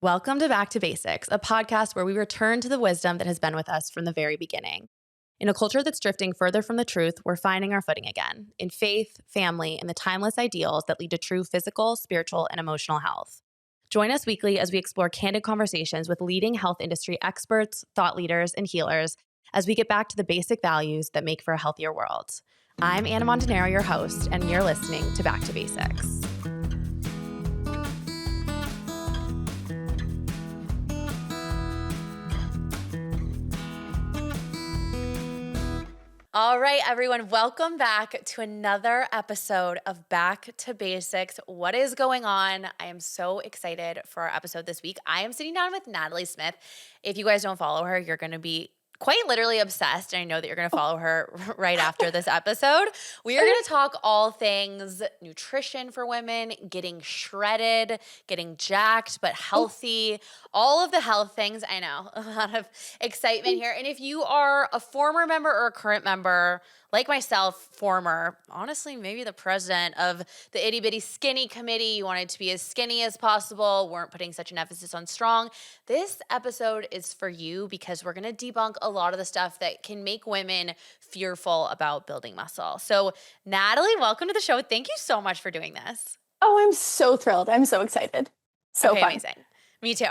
Welcome to Back to Basics, a podcast where we return to the wisdom that has been with us from the very beginning. In a culture that's drifting further from the truth, we're finding our footing again in faith, family, and the timeless ideals that lead to true physical, spiritual, and emotional health. Join us weekly as we explore candid conversations with leading health industry experts, thought leaders, and healers as we get back to the basic values that make for a healthier world. I'm Anna Montanaro, your host, and you're listening to Back to Basics. All right, everyone, welcome back to another episode of Back to Basics. What is going on? I am so excited for our episode this week. I am sitting down with Natalie Smith. If you guys don't follow her, you're going to be quite literally obsessed. And I know that you're going to follow her right after this episode. We are going to talk all things nutrition for women, getting shredded, getting jacked, but healthy, all of the health things. I know, a lot of excitement here. And if you are a former member or a current member, like myself, former, honestly, maybe the president of the itty bitty skinny committee, you wanted to be as skinny as possible, weren't putting such an emphasis on strong. This episode is for you because we're going to debunk a lot of the stuff that can make women fearful about building muscle. So Natalie, welcome to the show. Thank you so much for doing this. Oh, I'm so thrilled. I'm so excited. So okay, fun. Amazing. Me too.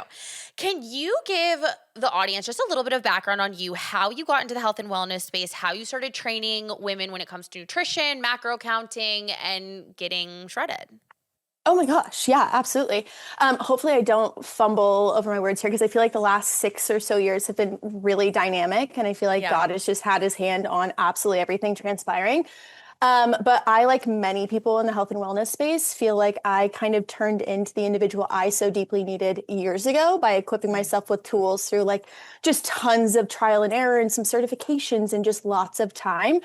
Can you give the audience just a little bit of background on you, how you got into the health and wellness space, how you started training women when it comes to nutrition, macro counting, and getting shredded? Oh my gosh. Yeah, absolutely. Hopefully I don't fumble over my words here because I feel like the last 6 or so years have been really dynamic. And I feel like God has just had his hand on absolutely everything transpiring. But I, like many people in the health and wellness space, feel like I kind of turned into the individual I so deeply needed years ago by equipping myself with tools through like just tons of trial and error and some certifications and just lots of time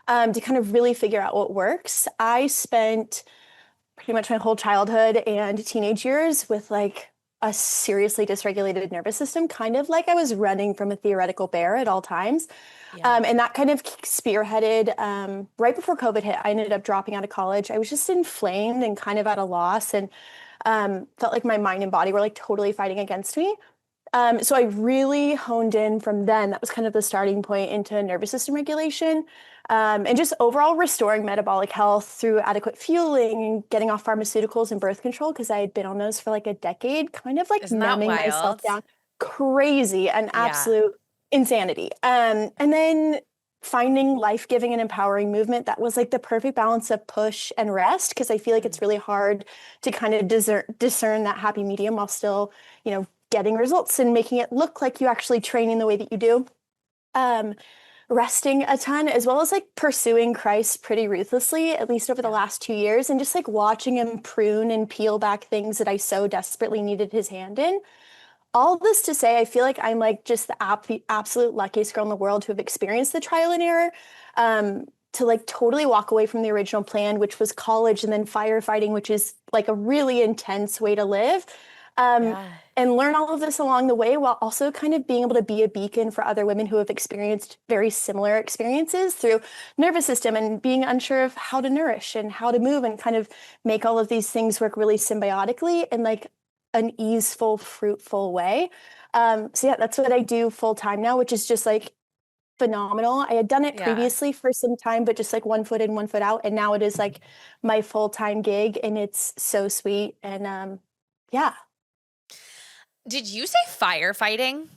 to kind of really figure out what works. I spent pretty much my whole childhood and teenage years with like a seriously dysregulated nervous system, kind of like I was running from a theoretical bear at all times. And that kind of spearheaded right before COVID hit. I ended up dropping out of college. I was just inflamed and kind of at a loss and felt like my mind and body were like totally fighting against me. So I really honed in from then. That was kind of the starting point into nervous system regulation and just overall restoring metabolic health through adequate fueling and getting off pharmaceuticals and birth control because I had been on those for like a decade, kind of like numbing myself down. Crazy and absolute insanity. And then finding life-giving and empowering movement that was like the perfect balance of push and rest because I feel like it's really hard to kind of discern that happy medium while still, getting results and making it look like you actually training the way that you do. Resting a ton, as well as like pursuing Christ pretty ruthlessly, at least over the last 2 years, and just like watching him prune and peel back things that I so desperately needed his hand in. All this to say, I feel like I'm like just the absolute luckiest girl in the world to have experienced the trial and error, to like totally walk away from the original plan, which was college and then firefighting, which is like a really intense way to live. And learn all of this along the way while also kind of being able to be a beacon for other women who have experienced very similar experiences through nervous system and being unsure of how to nourish and how to move and kind of make all of these things work really symbiotically in like an easeful, fruitful way. So yeah, that's what I do full time now, which is just like phenomenal. I had done it previously for some time, but just like 1 foot in, 1 foot out. And now it is like my full-time gig and it's so sweet. And yeah. Did you say firefighting?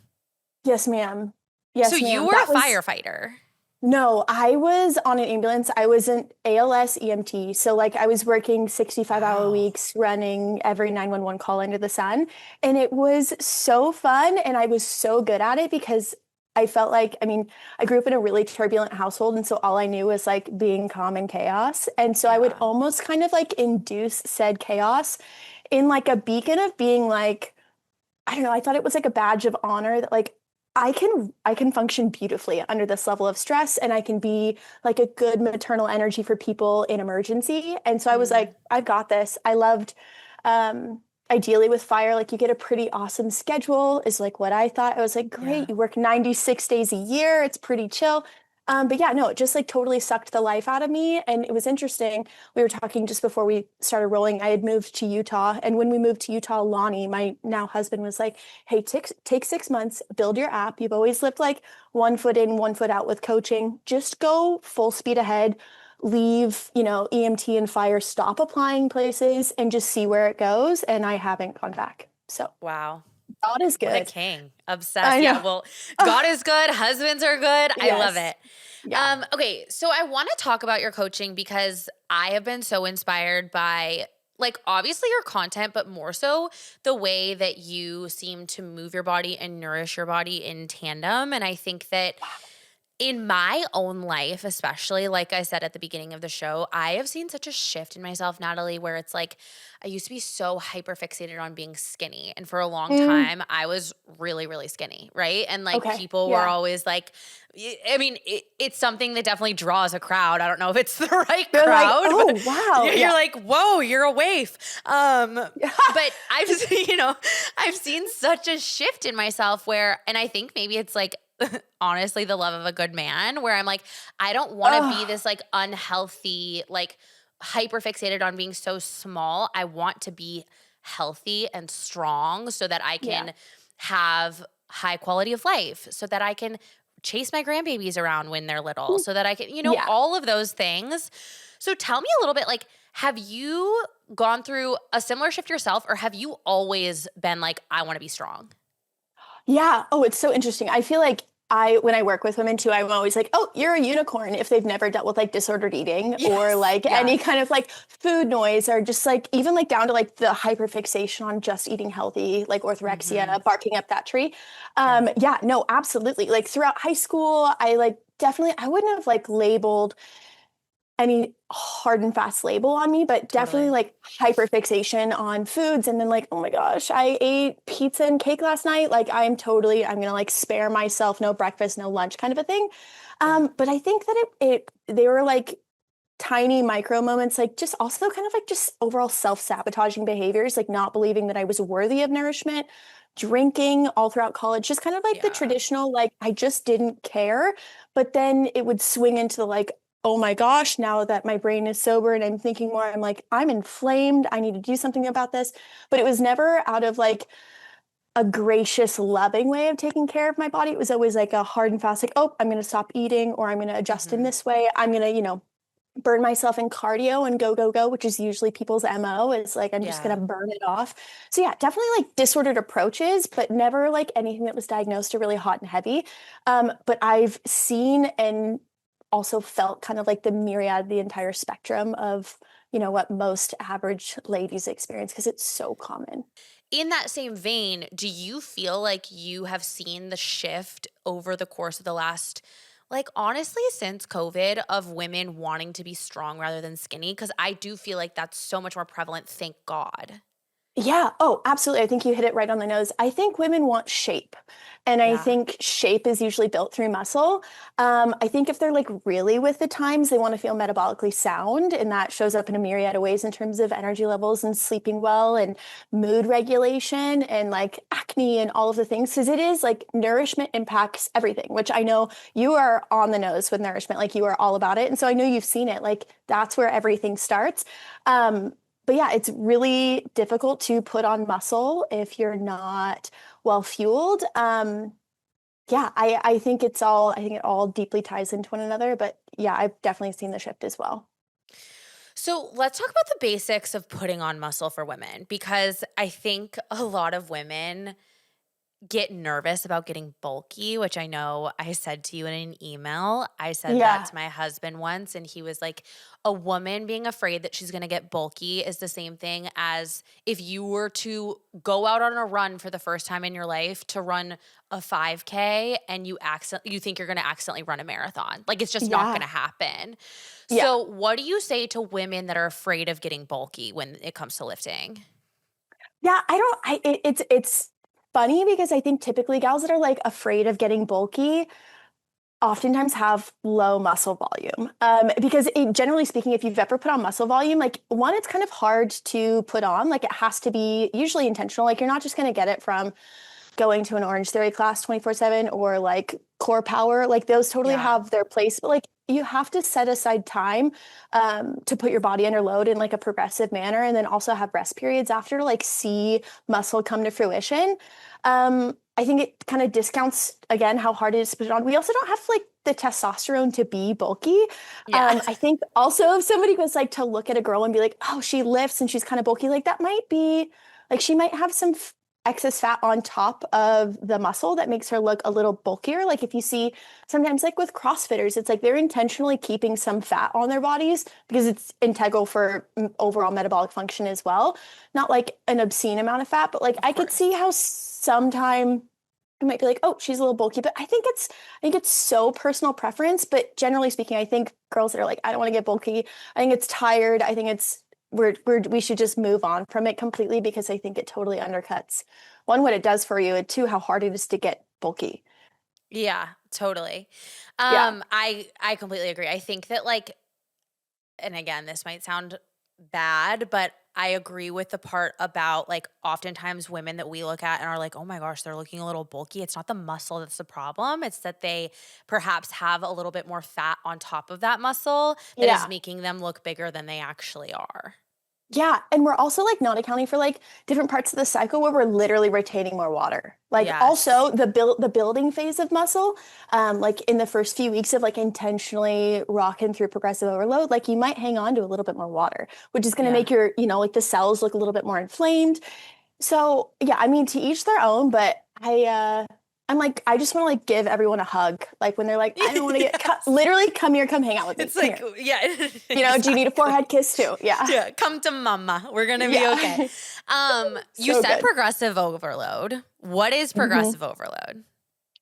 Yes, ma'am. Yes, so ma'am. You were a firefighter? No, I was on an ambulance. I was an ALS EMT. So like I was working 65-hour weeks running every 911 call under the sun. And it was so fun. And I was so good at it because I felt like, I grew up in a really turbulent household. And so all I knew was like being calm in chaos. And so I would almost kind of like induce said chaos in like a beacon of being like, I don't know, I thought it was like a badge of honor that like I can function beautifully under this level of stress and I can be like a good maternal energy for people in emergency. And so I was like, I've got this. I loved ideally with fire, like you get a pretty awesome schedule is like what I thought. I was like, great, you work 96 days a year. It's pretty chill. But yeah, no, it just like totally sucked the life out of me. And it was interesting. We were talking just before we started rolling. I had moved to Utah. And when we moved to Utah, Lonnie, my now husband, was like, hey, take 6 months, build your app. You've always lived like 1 foot in, 1 foot out with coaching. Just go full speed ahead, leave, EMT and fire, stop applying places and just see where it goes. And I haven't gone back. So Wow. God is What a good. king. Obsessed. I Yeah. know. Well, God is good. Husbands are good. I love Yes. it. Yeah. Okay. So I want to talk about your coaching because I have been so inspired by like obviously your content, but more so the way that you seem to move your body and nourish your body in tandem. And I think that in my own life, especially, like I said at the beginning of the show, I have seen such a shift in myself, Natalie, where it's like I used to be so hyper fixated on being skinny. And for a long Mm, time, I was really, really skinny, right? And like okay. people were Yeah. always like, I mean, it's something that definitely draws a crowd. I don't know if it's the right They're like, crowd, but oh, wow. you're Yeah. like, whoa, you're a waif. Yeah. But I've, I've seen such a shift in myself where, and I think maybe it's like, honestly the love of a good man where I'm like, I don't want to be Oh, this like unhealthy, like hyper fixated on being so small. I want to be healthy and strong so that I yeah. can have high quality of life, so that I can chase my grandbabies around when they're little, Mm, so that I can, yeah. all of those things. So tell me a little bit like, have you gone through a similar shift yourself or have you always been like, I want to be strong? Yeah. Oh, it's so interesting. I feel like when I work with women too, I'm always like, oh, you're a unicorn if they've never dealt with like disordered eating or Yes. like Yeah. any kind of like food noise or just like even like down to like the hyperfixation on just eating healthy, like Mhm. orthorexia, barking up that tree. Yeah. Yeah, no, absolutely. Like throughout high school, I like definitely, I wouldn't have like labeled any hard and fast label on me, but definitely Totally. like hyperfixation on foods. And then like, oh my gosh, I ate pizza and cake last night. Like I'm gonna like spare myself no breakfast, no lunch kind of a thing. Yeah. But I think that they were like tiny micro moments, like just also kind of like just overall self-sabotaging behaviors, like not believing that I was worthy of nourishment, drinking all throughout college, just kind of like the Yeah. traditional, like I just didn't care. But then it would swing into the like, oh my gosh, now that my brain is sober and I'm thinking more, I'm like, I'm inflamed. I need to do something about this. But it was never out of like a gracious, loving way of taking care of my body. It was always like a hard and fast, like, oh, I'm going to stop eating or I'm going to adjust in Mhm. this way. I'm going to, burn myself in cardio and go, go, go, which is usually people's MO is like, I'm just going Yeah. to burn it off. So yeah, definitely like disordered approaches, but never like anything that was diagnosed or really hot and heavy. But I've seen and also felt kind of like the myriad, the entire spectrum of, what most average ladies experience because it's so common. In that same vein, do you feel like you have seen the shift over the course of the last, like, honestly, since COVID, of women wanting to be strong rather than skinny? Because I do feel like that's so much more prevalent, thank God. Yeah. Oh, absolutely. I think you hit it right on the nose. I think women want shape. And I Yeah. think shape is usually built through muscle. I think if they're like really with the times, they want to feel metabolically sound. And that shows up in a myriad of ways in terms of energy levels and sleeping well and mood regulation and like acne and all of the things. Because it is like nourishment impacts everything, which I know you are on the nose with nourishment. Like you are all about it. And so I know you've seen it. Like that's where everything starts. Um, but yeah, it's really difficult to put on muscle if you're not well fueled. Yeah, I think it all deeply ties into one another. But yeah, I've definitely seen the shift as well. So let's talk about the basics of putting on muscle for women, because I think a lot of women get nervous about getting bulky, which I know I said to you in an email. I said that Yeah, to my husband once, and he was like, a woman being afraid that she's going to get bulky is the same thing as if you were to go out on a run for the first time in your life to run a 5K and you think you're going to accidentally run a marathon. Like it's just not going yeah, to happen. yeah, So, what do you say to women that are afraid of getting bulky when it comes to lifting? yeah. I don't. It's funny because I think typically gals that are like afraid of getting bulky oftentimes have low muscle volume. Because generally speaking, if you've ever put on muscle volume, like one, it's kind of hard to put on. Like it has to be usually intentional. Like you're not just going to get it from going to an Orange Theory class 24/7 or like core power, like those totally Yeah. have their place, but like you have to set aside time to put your body under load in like a progressive manner, and then also have rest periods after to like see muscle come to fruition. I think it kind of discounts again how hard it is to put it on. We also don't have like the testosterone to be bulky. Yeah. I think also if somebody was like to look at a girl and be like, oh, she lifts and she's kind of bulky, like that might be like she might have some excess fat on top of the muscle that makes her look a little bulkier. Like if you see sometimes like with CrossFitters, it's like they're intentionally keeping some fat on their bodies because it's integral for overall metabolic function as well. Not like an obscene amount of fat, but like I could see how sometime you might be like, oh, she's a little bulky, but I think it's so personal preference. But generally speaking, I think girls that are like, I don't want to get bulky, I think it's tired. I think it's we should just move on from it completely because I think it totally undercuts one, what it does for you, and two, how hard it is to get bulky. Yeah, totally. Yeah. I completely agree. I think that like, and again, this might sound bad, but I agree with the part about like oftentimes women that we look at and are like, oh my gosh, they're looking a little bulky. It's not the muscle that's the problem. It's that they perhaps have a little bit more fat on top of that muscle that is Yeah. making them look bigger than they actually are. Yeah, and we're also like not accounting for like different parts of the cycle where we're literally retaining more water. Like Yes. also the building phase of muscle, like in the first few weeks of like intentionally rocking through progressive overload, like you might hang on to a little bit more water, which is going to Yeah. make your, like the cells look a little bit more inflamed. So yeah, I mean to each their own, but I'm like I just want to like give everyone a hug. Like when they're like, I don't want to get cut, Yes. literally come here, come hang out with me. It's Come like, here. yeah, Do you need a exactly. forehead kiss too? Yeah. Yeah, come to mama. We're gonna be okay. Yeah. You So said good. progressive overload. What is Mhm. progressive overload?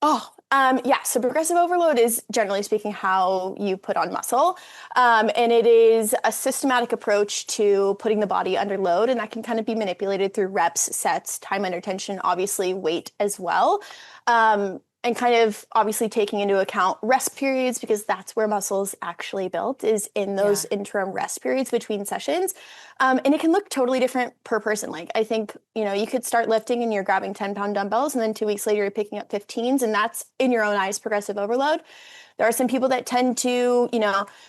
Oh, yeah. So progressive overload is generally speaking how you put on muscle. And it is a systematic approach to putting the body under load. And that can kind of be manipulated through reps, sets, time under tension, obviously weight as well. And kind of obviously taking into account rest periods because that's where muscle is actually built is in those Yeah. interim rest periods between sessions. And it can look totally different per person. Like I think, you could start lifting and you're grabbing 10-pound dumbbells and then 2 weeks later you're picking up 15s and that's in your own eyes progressive overload. There are some people that tend to,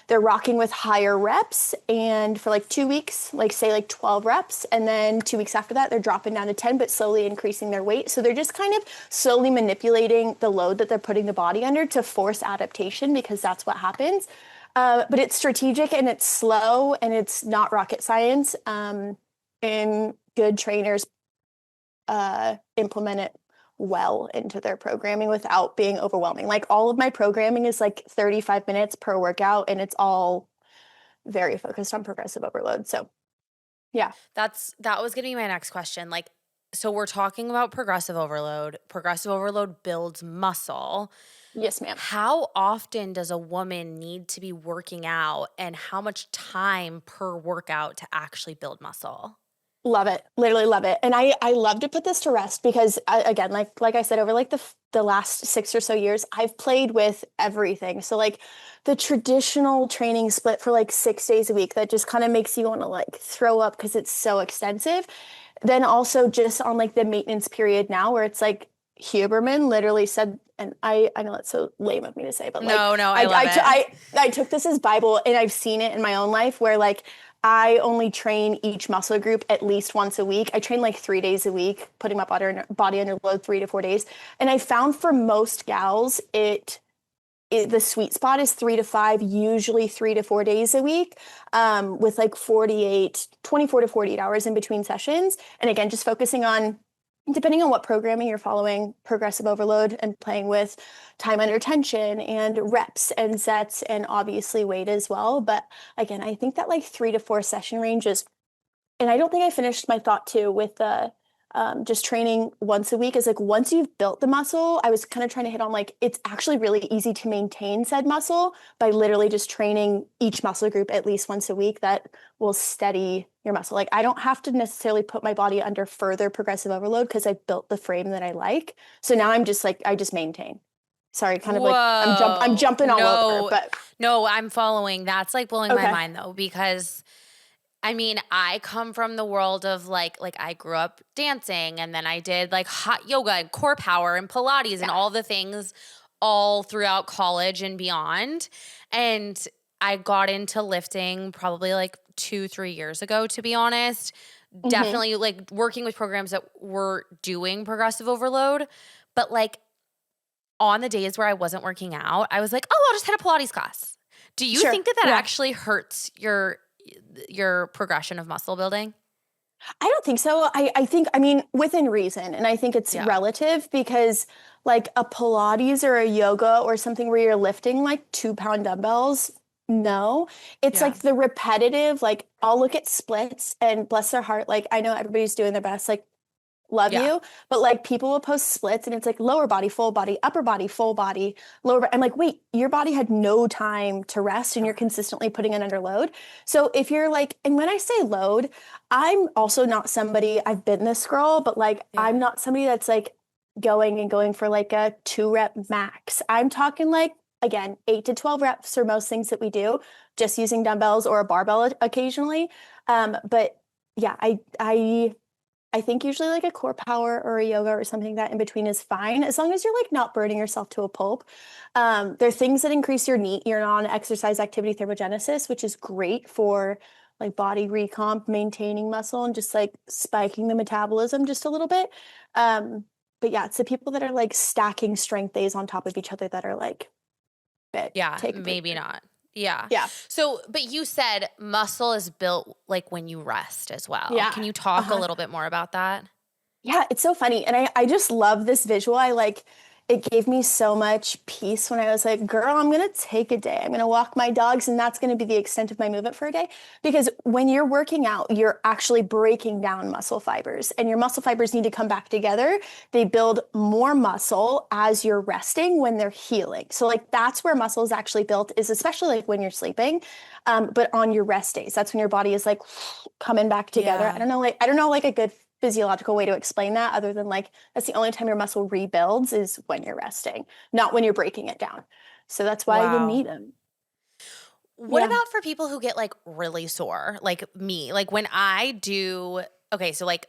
they're rocking with higher reps and for like 2 weeks, like say like 12 reps. And then 2 weeks after that, they're dropping down to 10, but slowly increasing their weight. So they're just kind of slowly manipulating the load that they're putting the body under to force adaptation because that's what happens. But it's strategic and it's slow and it's not rocket science. And good trainers implement it well into their programming without being overwhelming. Like all of my programming is like 35 minutes per workout and it's all very focused on progressive overload. So, yeah. That was gonna be my next question. Like, so we're talking about progressive overload. Progressive overload builds muscle. Yes, ma'am. How often does a woman need to be working out and how much time per workout to actually build muscle? Love it. Literally love it. And I love to put this to rest because again, like I said, over like the last 6 or so years, I've played with everything. So like the traditional training split for like 6 days a week that just kind of makes you want to like throw up because it's so extensive. Then also just on like the maintenance period now where it's like Huberman literally said, and I know it's so lame of me to say, but like No, I I love I, t- it. I took this as Bible and I've seen it in my own life where like I only train each muscle group at least once a week. I train like 3 days a week, putting my body under load 3 to 4 days. And I found for most gals, the sweet spot is 3 to 5, usually 3 to 4 days a week, with like 24 to 48 hours in between sessions. And again, just focusing on depending on what programming you're following, progressive overload and playing with time under tension and reps and sets and obviously weight as well. But again, I think that like 3 to 4 session range is, and I don't think I finished my thought too with the just training once a week is like once you've built the muscle, I was kind of trying to hit on like it's actually really easy to maintain said muscle by literally just training each muscle group at least once a week that will steady your muscle. Like I don't have to necessarily put my body under further progressive overload because I built the frame that I like. So now I'm just like I just maintain. Sorry, kind of like I'm Whoa. jumping all over, No, but no, I'm following. That's like blowing my okay. mind though, because I mean, I come from the world of like I grew up dancing and then I did like hot yoga and core power and Pilates and Yeah. all the things all throughout college and beyond. And I got into lifting probably like 2, 3 years ago, to be honest. Hmm. Definitely like working with programs that were doing progressive overload. But like on the days where I wasn't working out, I was like, oh, I'll just hit a Pilates class. Do you Sure. think that that Yeah. actually hurts your progression of muscle building? I don't think so. I think, I mean, within reason. And I think it's Yeah. relative because like a Pilates or a yoga or something where you're lifting like 2 pound dumbbells, no. It's Yeah. like the repetitive, like I'll look at splits and bless their heart. Like I know everybody's doing their best. Like love Yeah. you. But like people will post splits and it's like lower body, full body, upper body, full body, I'm like, wait, your body had no time to rest and To you're rest. consistently putting it under load. So if you're like, and when I say load, I'm also not somebody, I've been this girl, but like Yeah. I'm not somebody that's like going for like a 2 rep max. I'm talking like again, 8 to 12 reps are most things that we do, just using dumbbells or a barbell occasionally. But yeah, I think usually like a core power or a yoga or something that in between is fine as long as you're like not burning yourself to a pulp. There are things that increase your non-exercise activity thermogenesis, which is great for like body recomp, maintaining muscle, and just like spiking the metabolism just a little bit. Um, but yeah, it's the people that are like stacking strength days on top of each other that are like, bit Yeah, take a maybe breather. not. Yeah. Yeah, So, but you said muscle is built like when you rest as well. yeah. Can you talk a Uh-huh. little bit more about that? Yeah, it's so funny. And I just love this visual. I like it gave me so much peace when I was like, girl, I'm gonna take a day. I'm gonna walk my dogs, and that's gonna be the extent of my movement for a day. Because when you're working out, you're actually breaking down muscle fibers, and your muscle fibers need to come back together. They build more muscle as you're resting when they're healing. So like that's where muscle is actually built, is especially like when you're sleeping. But on your rest days, that's when your body is like coming back together. Yeah. I don't know like a good physiological way to explain that other than like that's the only time your muscle rebuilds is when you're resting, not when you're breaking it down. So that's why you Wow. need them. What Yeah. about for people who get like really sore, like me? Like when I do, okay, so like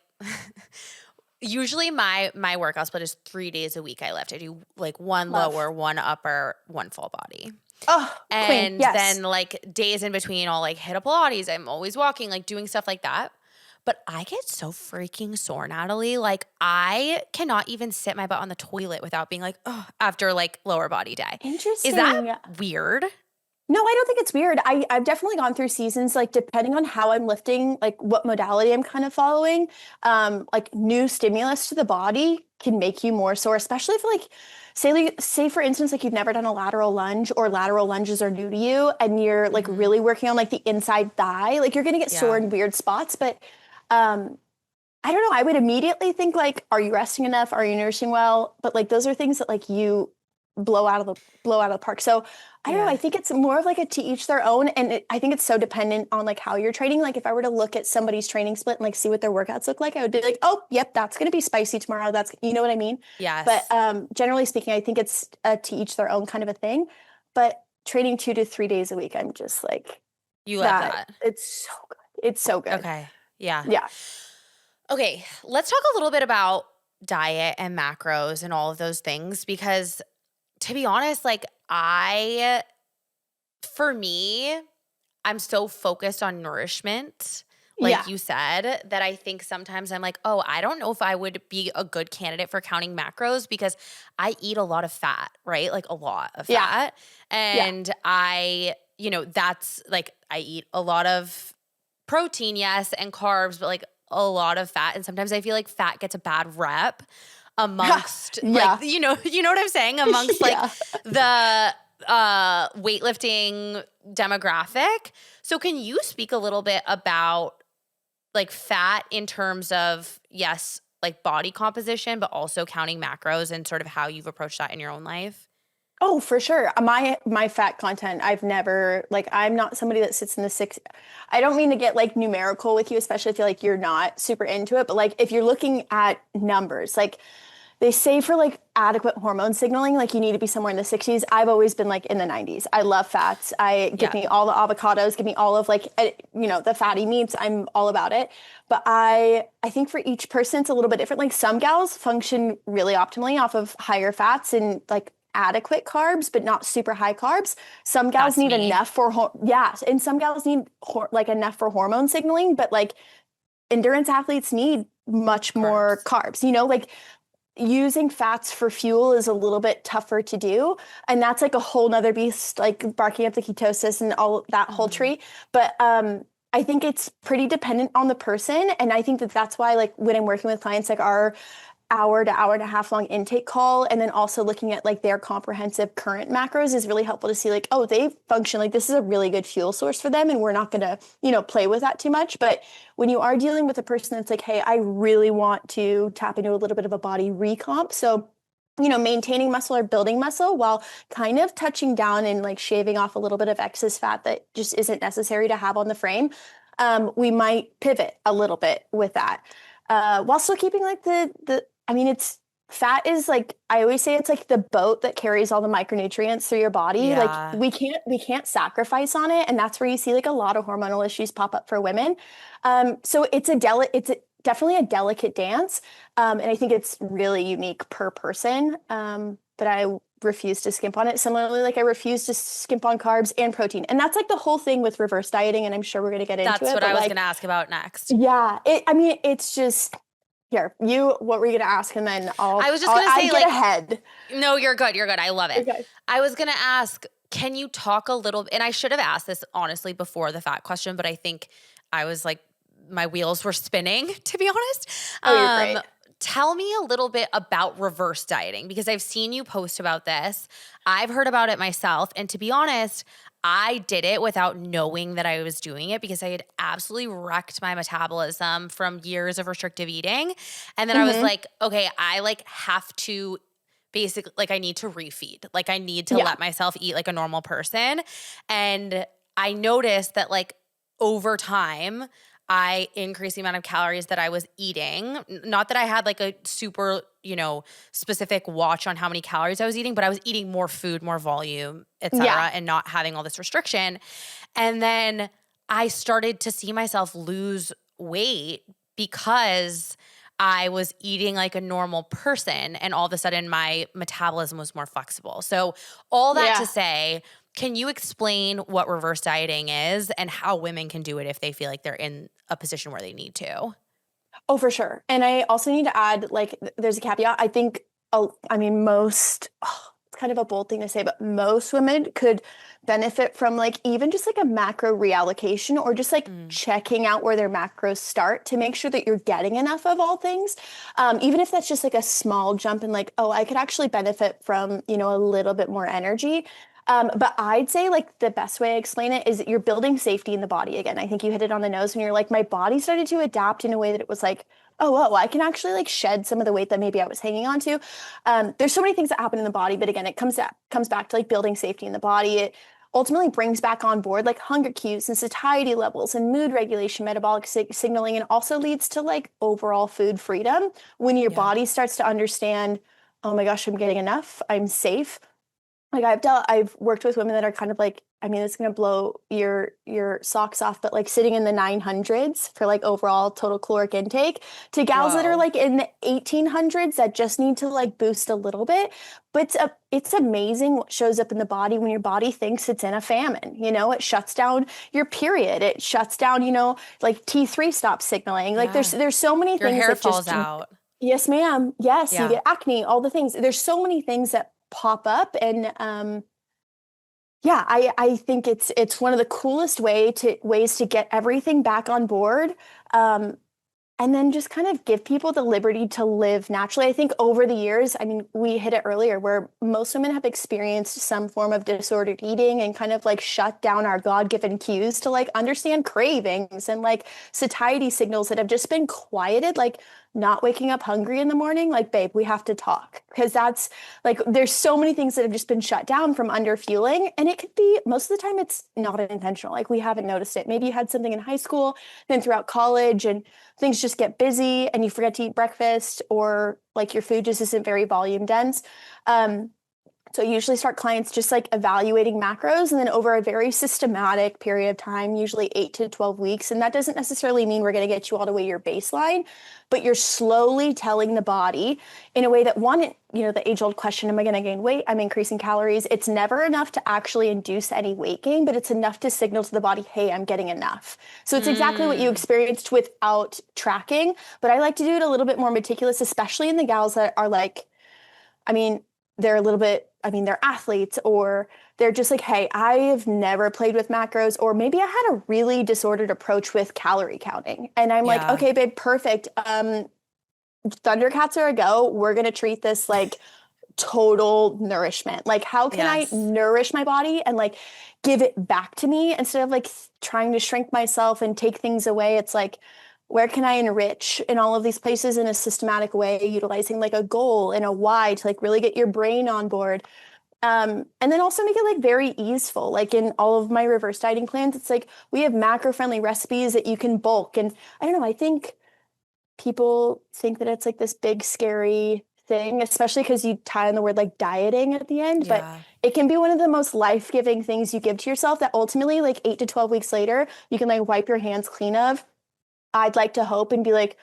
usually my workout split is 3 days a week I lift. I do like one Love. lower, one upper, one full body. Oh, queen. And then Yes. like days in between, I'll like hit a Pilates. I'm always walking, like doing stuff like that. But I get so freaking sore, Natalie. Like I cannot even sit my butt on the toilet without being like, oh, after like lower body day. Is that Interesting. weird? No, I don't think it's weird. I've definitely gone through seasons, like depending on how I'm lifting, like what modality I'm kind of following, like new stimulus to the body can make you more sore, especially if like, say for instance, like you've never done a lateral lunge or lateral lunges are new to you and you're like Hmm. really working on like the inside thigh, like you're gonna get sore Yeah. in weird spots. But um, I don't know. I would immediately think like, are you resting enough? Are you nourishing well? But like those are things that like you blow out of the park. So I don't know. Yeah. I think it's more of like a to each their own, and I think it's so dependent on like how you're training. Like if I were to look at somebody's training split and like see what their workouts look like, I would be like, oh, yep, that's going to be spicy tomorrow. That's you know what I mean. But Yes. generally speaking, I think it's a to each their own kind of a thing. But training 2 to 3 days a week, I'm just like You love that. that. It's so good. It's so good. Okay. Yeah. Yeah. Okay. Let's talk a little bit about diet and macros and all of those things because to be honest, like for me, I'm so focused on nourishment, like Yeah. you said, that I think sometimes I'm like, oh, I don't know if I would be a good candidate for counting macros because I eat a lot of fat, right? Like a lot of Yeah. fat. Yeah. And that's like I eat a lot of protein, yes, and carbs, but like a lot of fat. And sometimes I feel like fat gets a bad rep amongst like, Yeah. you know what I'm saying? Amongst like Yeah. the weightlifting demographic. So can you speak a little bit about like fat in terms of, yes, like body composition, but also counting macros and sort of how you've approached that in your own life? Oh, for sure. My fat content, I've never like I'm not somebody that sits in the six. I don't mean to get like numerical with you, especially if you're like you're not super into it, but like if you're looking at numbers, like they say for like adequate hormone signaling, like you need to be somewhere in the 60s. I've always been like in the 90s. I love fats. I give Yeah. me all the avocados, give me all of like, the fatty meats. I'm all about it. But I think for each person, it's a little bit different. Like some gals function really optimally off of higher fats and like adequate carbs, but not super high carbs. Some gals That's need me. enough for, and some gals need like enough for hormone signaling, but like endurance athletes need much more Carbs. carbs, like using fats for fuel is a little bit tougher to do. And that's like a whole nother beast, like barking up the ketosis and all that whole Mhm. tree. But I think it's pretty dependent on the person. And I think that that's why, like, when I'm working with clients, like our hour to hour and a half long intake call, and then also looking at like their comprehensive current macros is really helpful to see like, oh, they function like this is a really good fuel source for them, and we're not going to, play with that too much. But when you are dealing with a person that's like, hey, I really want to tap into a little bit of a body recomp, so maintaining muscle or building muscle while kind of touching down and like shaving off a little bit of excess fat that just isn't necessary to have on the frame, we might pivot a little bit with that, while still keeping like it's fat is like, I always say it's like the boat that carries all the micronutrients through your body. Like Yeah. we can't sacrifice on it, and that's where you see like a lot of hormonal issues pop up for women. So it's definitely a delicate dance, and I think it's really unique per person. But I refuse to skimp on it. Similarly, like I refuse to skimp on carbs and protein, and that's like the whole thing with reverse dieting. And I'm sure we're gonna get into That's it, what but I was going like, to ask about next. yeah, it's just here. What were you gonna ask, and then I was just I'll going to I say, get like, ahead. no, you're good. You're good. I love it. Okay. I was going to ask, can you talk a little, and I should have asked this honestly before the fat question, but I think I was like, my wheels were spinning, to be honest. Oh, you're great. Tell me a little bit about reverse dieting, because I've seen you post about this. I've heard about it myself. And to be honest, I did it without knowing that I was doing it because I had absolutely wrecked my metabolism from years of restrictive eating. And then I was Mm-hmm. like, okay, I like have to basically, like, I need to refeed. Like I need to Yeah. let myself eat like a normal person. And I noticed that like over time, I increased the amount of calories that I was eating. Not that I had like a super, specific watch on how many calories I was eating, but I was eating more food, more volume, et Yeah. cetera, and not having all this restriction. And then I started to see myself lose weight because I was eating like a normal person, and all of a sudden my metabolism was more flexible. So all that to Yeah. say, can you explain what reverse dieting is and how women can do it if they feel like they're in a position where they need to? Oh, for sure. And I also need to add, like, there's a caveat. I think, it's kind of a bold thing to say, but most women could benefit from like even just like a macro reallocation, or just like Mm, checking out where their macros start to make sure that you're getting enough of all things. Even if that's just like a small jump in like, oh, I could actually benefit from, a little bit more energy. But I'd say like the best way I explain it is that you're building safety in the body again. I think you hit it on the nose when you're like, my body started to adapt in a way that it was like, oh, whoa, I can actually like shed some of the weight that maybe I was hanging on to. There's so many things that happen in the body, but again, it comes back to like building safety in the body. It ultimately brings back on board like hunger cues and satiety levels and mood regulation, metabolic signaling, and also leads to like overall food freedom when your yeah. body starts to understand, oh my gosh, I'm getting enough, I'm safe. Like I've worked with women that are kind of like, it's gonna blow your socks off, but like sitting in the 900s for like overall total caloric intake, to gals that are Whoa. like in the 1800s that just need to like boost a little bit. But it's amazing what shows up in the body when your body thinks it's in a famine. It shuts down your period. It shuts down, like T3 stops signaling. Like Yeah. there's so many Your things hair that falls just, out. yes, ma'am. Yes, you Yeah. get acne, all the things. There's so many things that pop up, and yeah, I think it's one of the coolest ways to get everything back on board. Um, and then just kind of give people the liberty to live naturally. I think over the years, we hit it earlier, where most women have experienced some form of disordered eating and kind of like shut down our God-given cues to like understand cravings and like satiety signals that have just been quieted, like not waking up hungry in the morning. Like, babe, we have to talk. because that's like, there's so many things that have just been shut down from under fueling. And it could be, most of the time it's not intentional. Like we haven't noticed it. Maybe you had something in high school, then throughout college, and things just get busy and you forget to eat breakfast, or like your food just isn't very volume dense. So I usually start clients just like evaluating macros, and then over a very systematic period of time, usually 8 to 12 weeks. And that doesn't necessarily mean we're going to get you all the way to your baseline, but you're slowly telling the body in a way that, one, you know, the age old question, am I going to gain weight? I'm increasing calories. It's never enough to actually induce any weight gain, but it's enough to signal to the body, hey, I'm getting enough. So it's exactly what you experienced without tracking. But I like to do it a little bit more meticulous, especially in the gals that are like, I mean, they're a little bit, I mean, they're athletes, or they're just like, hey, I have never played with macros, or maybe I had a really disordered approach with calorie counting. And I'm like, okay, babe, perfect. Thundercats are a go. We're going to treat this like total nourishment. Like, how can I nourish my body and like give it back to me instead of like trying to shrink myself and take things away? It's like, where can I enrich in all of these places in a systematic way, utilizing like a goal and a why to like really get your brain on board. And then also make it like very easeful. Like in all of my reverse dieting plans, it's like we have macro friendly recipes that you can bulk. And I don't know, I think people think that it's like this big scary thing, especially because you tie on the word like dieting at the end, but it can be one of the most life-giving things you give to yourself that ultimately like 8 to 12 weeks later, you can like wipe your hands clean of. I'd like to hope and be like,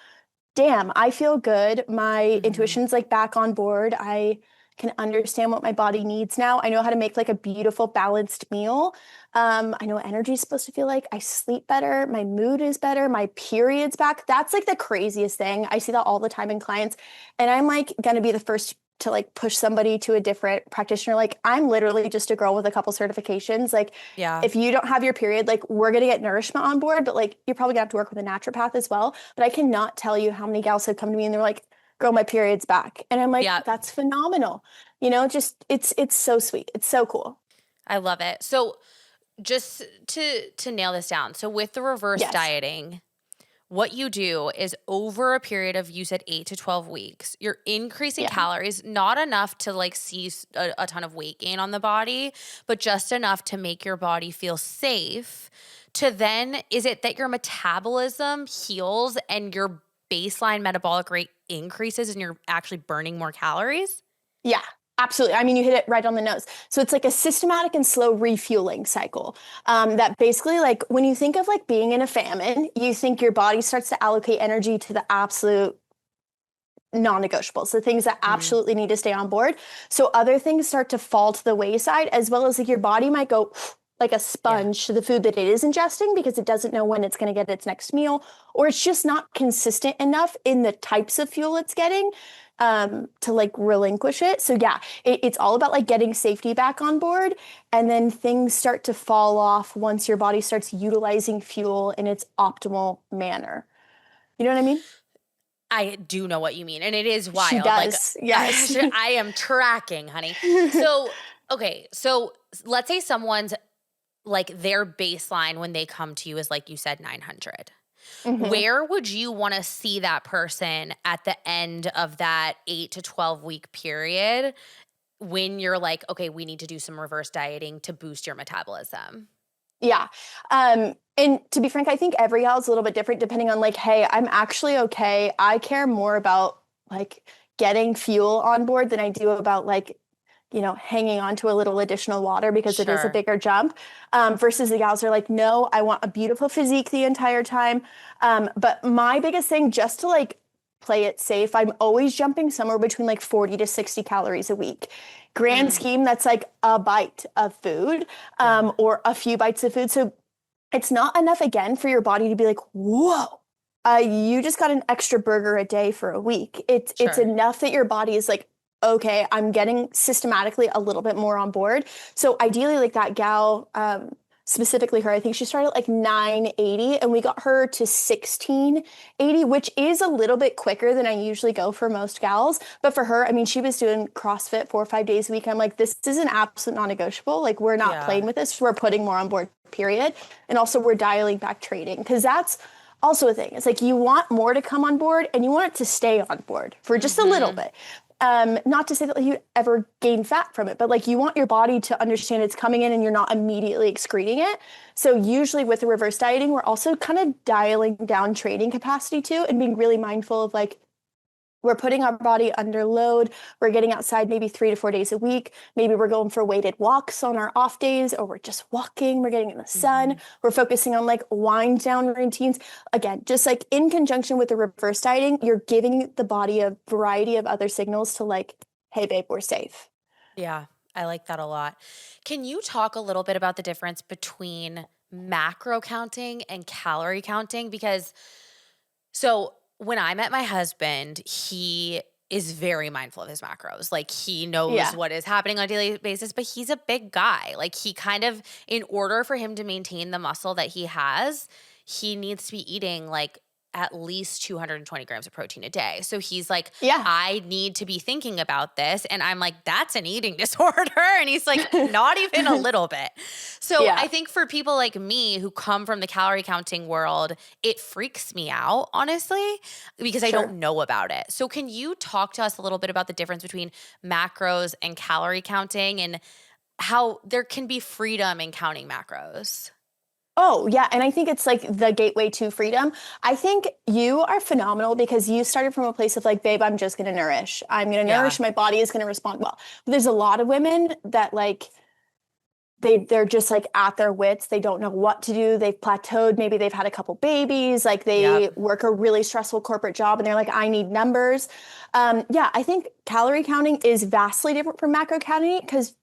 damn, I feel good. My intuition's like back on board. I can understand what my body needs now. I know how to make like a beautiful balanced meal. I know what energy is supposed to feel like. I sleep better. My mood is better. My period's back. That's like the craziest thing. I see that all the time in clients. And I'm like going to be the first to like push somebody to a different practitioner. Like I'm literally just a girl with a couple certifications. Like if you don't have your period, like we're going to get nourishment on board, but like you're probably gonna have to work with a naturopath as well. But I cannot tell you how many gals have come to me and they're like, girl, my period's back. And I'm like, that's phenomenal. You know, just it's so sweet. It's so cool. I love it. So just to nail this down. So with the reverse dieting, what you do is over a period of, you said 8 to 12 weeks, you're increasing calories, not enough to like see a ton of weight gain on the body, but just enough to make your body feel safe. To then, is it that your metabolism heals and your baseline metabolic rate increases and you're actually burning more calories? Yeah. Absolutely. I mean, you hit it right on the nose. So it's like a systematic and slow refueling cycle that basically, like when you think of like being in a famine, you think your body starts to allocate energy to the absolute non-negotiables, the things that absolutely need to stay on board. So other things start to fall to the wayside, as well as like your body might go like a sponge to the food that it is ingesting because it doesn't know when it's going to get its next meal, or it's just not consistent enough in the types of fuel it's getting to like relinquish it. So yeah, it's all about like getting safety back on board, and then things start to fall off once your body starts utilizing fuel in its optimal manner. You know what I mean? I do know what you mean, and it is wild. She does, like, yes. I am tracking, honey. So, okay, so let's say someone's like their baseline when they come to you is, like you said, 900. Where would you want to see that person at the end of that 8 to 12 week period when you're like, okay, we need to do some reverse dieting to boost your metabolism? Yeah. And to be frank, I think every gal is a little bit different depending on like, hey, I'm actually okay. I care more about like getting fuel on board than I do about like, you know, hanging on to a little additional water because it is a bigger jump, versus the gals are like, no, I want a beautiful physique the entire time. But my biggest thing, just to like play it safe, I'm always jumping somewhere between like 40 to 60 calories a week. Grand scheme, that's like a bite of food, or a few bites of food. So it's not enough, again, for your body to be like, whoa, you just got an extra burger a day for a week. It's enough that your body is like, okay, I'm getting systematically a little bit more on board. So ideally, like that gal, specifically her, I think she started at like 980 and we got her to 1680, which is a little bit quicker than I usually go for most gals. But for her, I mean, she was doing CrossFit 4 or 5 days a week. I'm like, this is an absolute non-negotiable. Like, we're not playing with this. We're putting more on board, period. And also we're dialing back trading, because that's also a thing. It's like you want more to come on board and you want it to stay on board for just a little bit. Not to say that you ever gain fat from it, but like you want your body to understand it's coming in and you're not immediately excreting it. So usually with the reverse dieting, we're also kind of dialing down training capacity too and being really mindful of like we're putting our body under load. We're getting outside maybe 3 to 4 days a week. Maybe we're going for weighted walks on our off days, or we're just walking. We're getting in the sun. We're focusing on like wind down routines. Again, just like in conjunction with the reverse dieting, you're giving the body a variety of other signals to like, hey, babe, we're safe. Yeah, I like that a lot. Can you talk a little bit about the difference between macro counting and calorie counting? Because so when I met my husband, he is very mindful of his macros. Like he knows Yeah. what is happening on a daily basis, but he's a big guy. Like he kind of, in order for him to maintain the muscle that he has, he needs to be eating like at least 220 grams of protein a day. So he's like, Yeah. I need to be thinking about this. And I'm like, that's an eating disorder. And he's like, not even a little bit. So Yeah. I think for people like me who come from the calorie counting world, it freaks me out, honestly, because I Sure. don't know about it. So can you talk to us a little bit about the difference between macros and calorie counting and how there can be freedom in counting macros? Oh, yeah. And I think it's like the gateway to freedom. I think you are phenomenal because you started from a place of like, babe, I'm just going to nourish. I'm going to Yeah. nourish. My body is going to respond well. But there's a lot of women that like, they're just like at their wits. They don't know what to do. They've plateaued. Maybe they've had a couple babies. Like they Yep. work a really stressful corporate job and they're like, I need numbers. Yeah, I think calorie counting is vastly different from macro counting because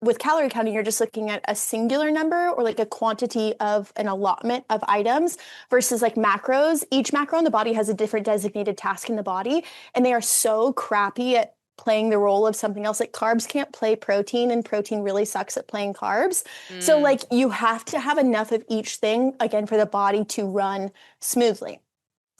with calorie counting, you're just looking at a singular number or like a quantity of an allotment of items versus like macros. Each macro in the body has a different designated task in the body, and they are so crappy at playing the role of something else. Like carbs can't play protein, and protein really sucks at playing carbs. So Mm, like you have to have enough of each thing again for the body to run smoothly.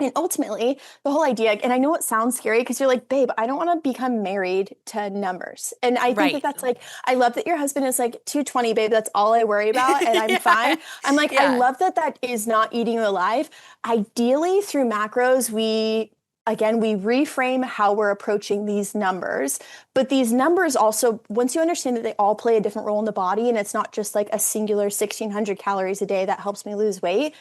And ultimately, the whole idea, and I know it sounds scary because you're like, babe, I don't want to become married to numbers. And I think that right. that's like, I love that your husband is like 220, babe, that's all I worry about. And I'm Yeah. fine. I'm like, I Yeah. love that that is not eating you alive. Ideally, through macros, again, we reframe how we're approaching these numbers. But these numbers also, once you understand that they all play a different role in the body, and it's not just like a singular 1600 calories a day that helps me lose weight,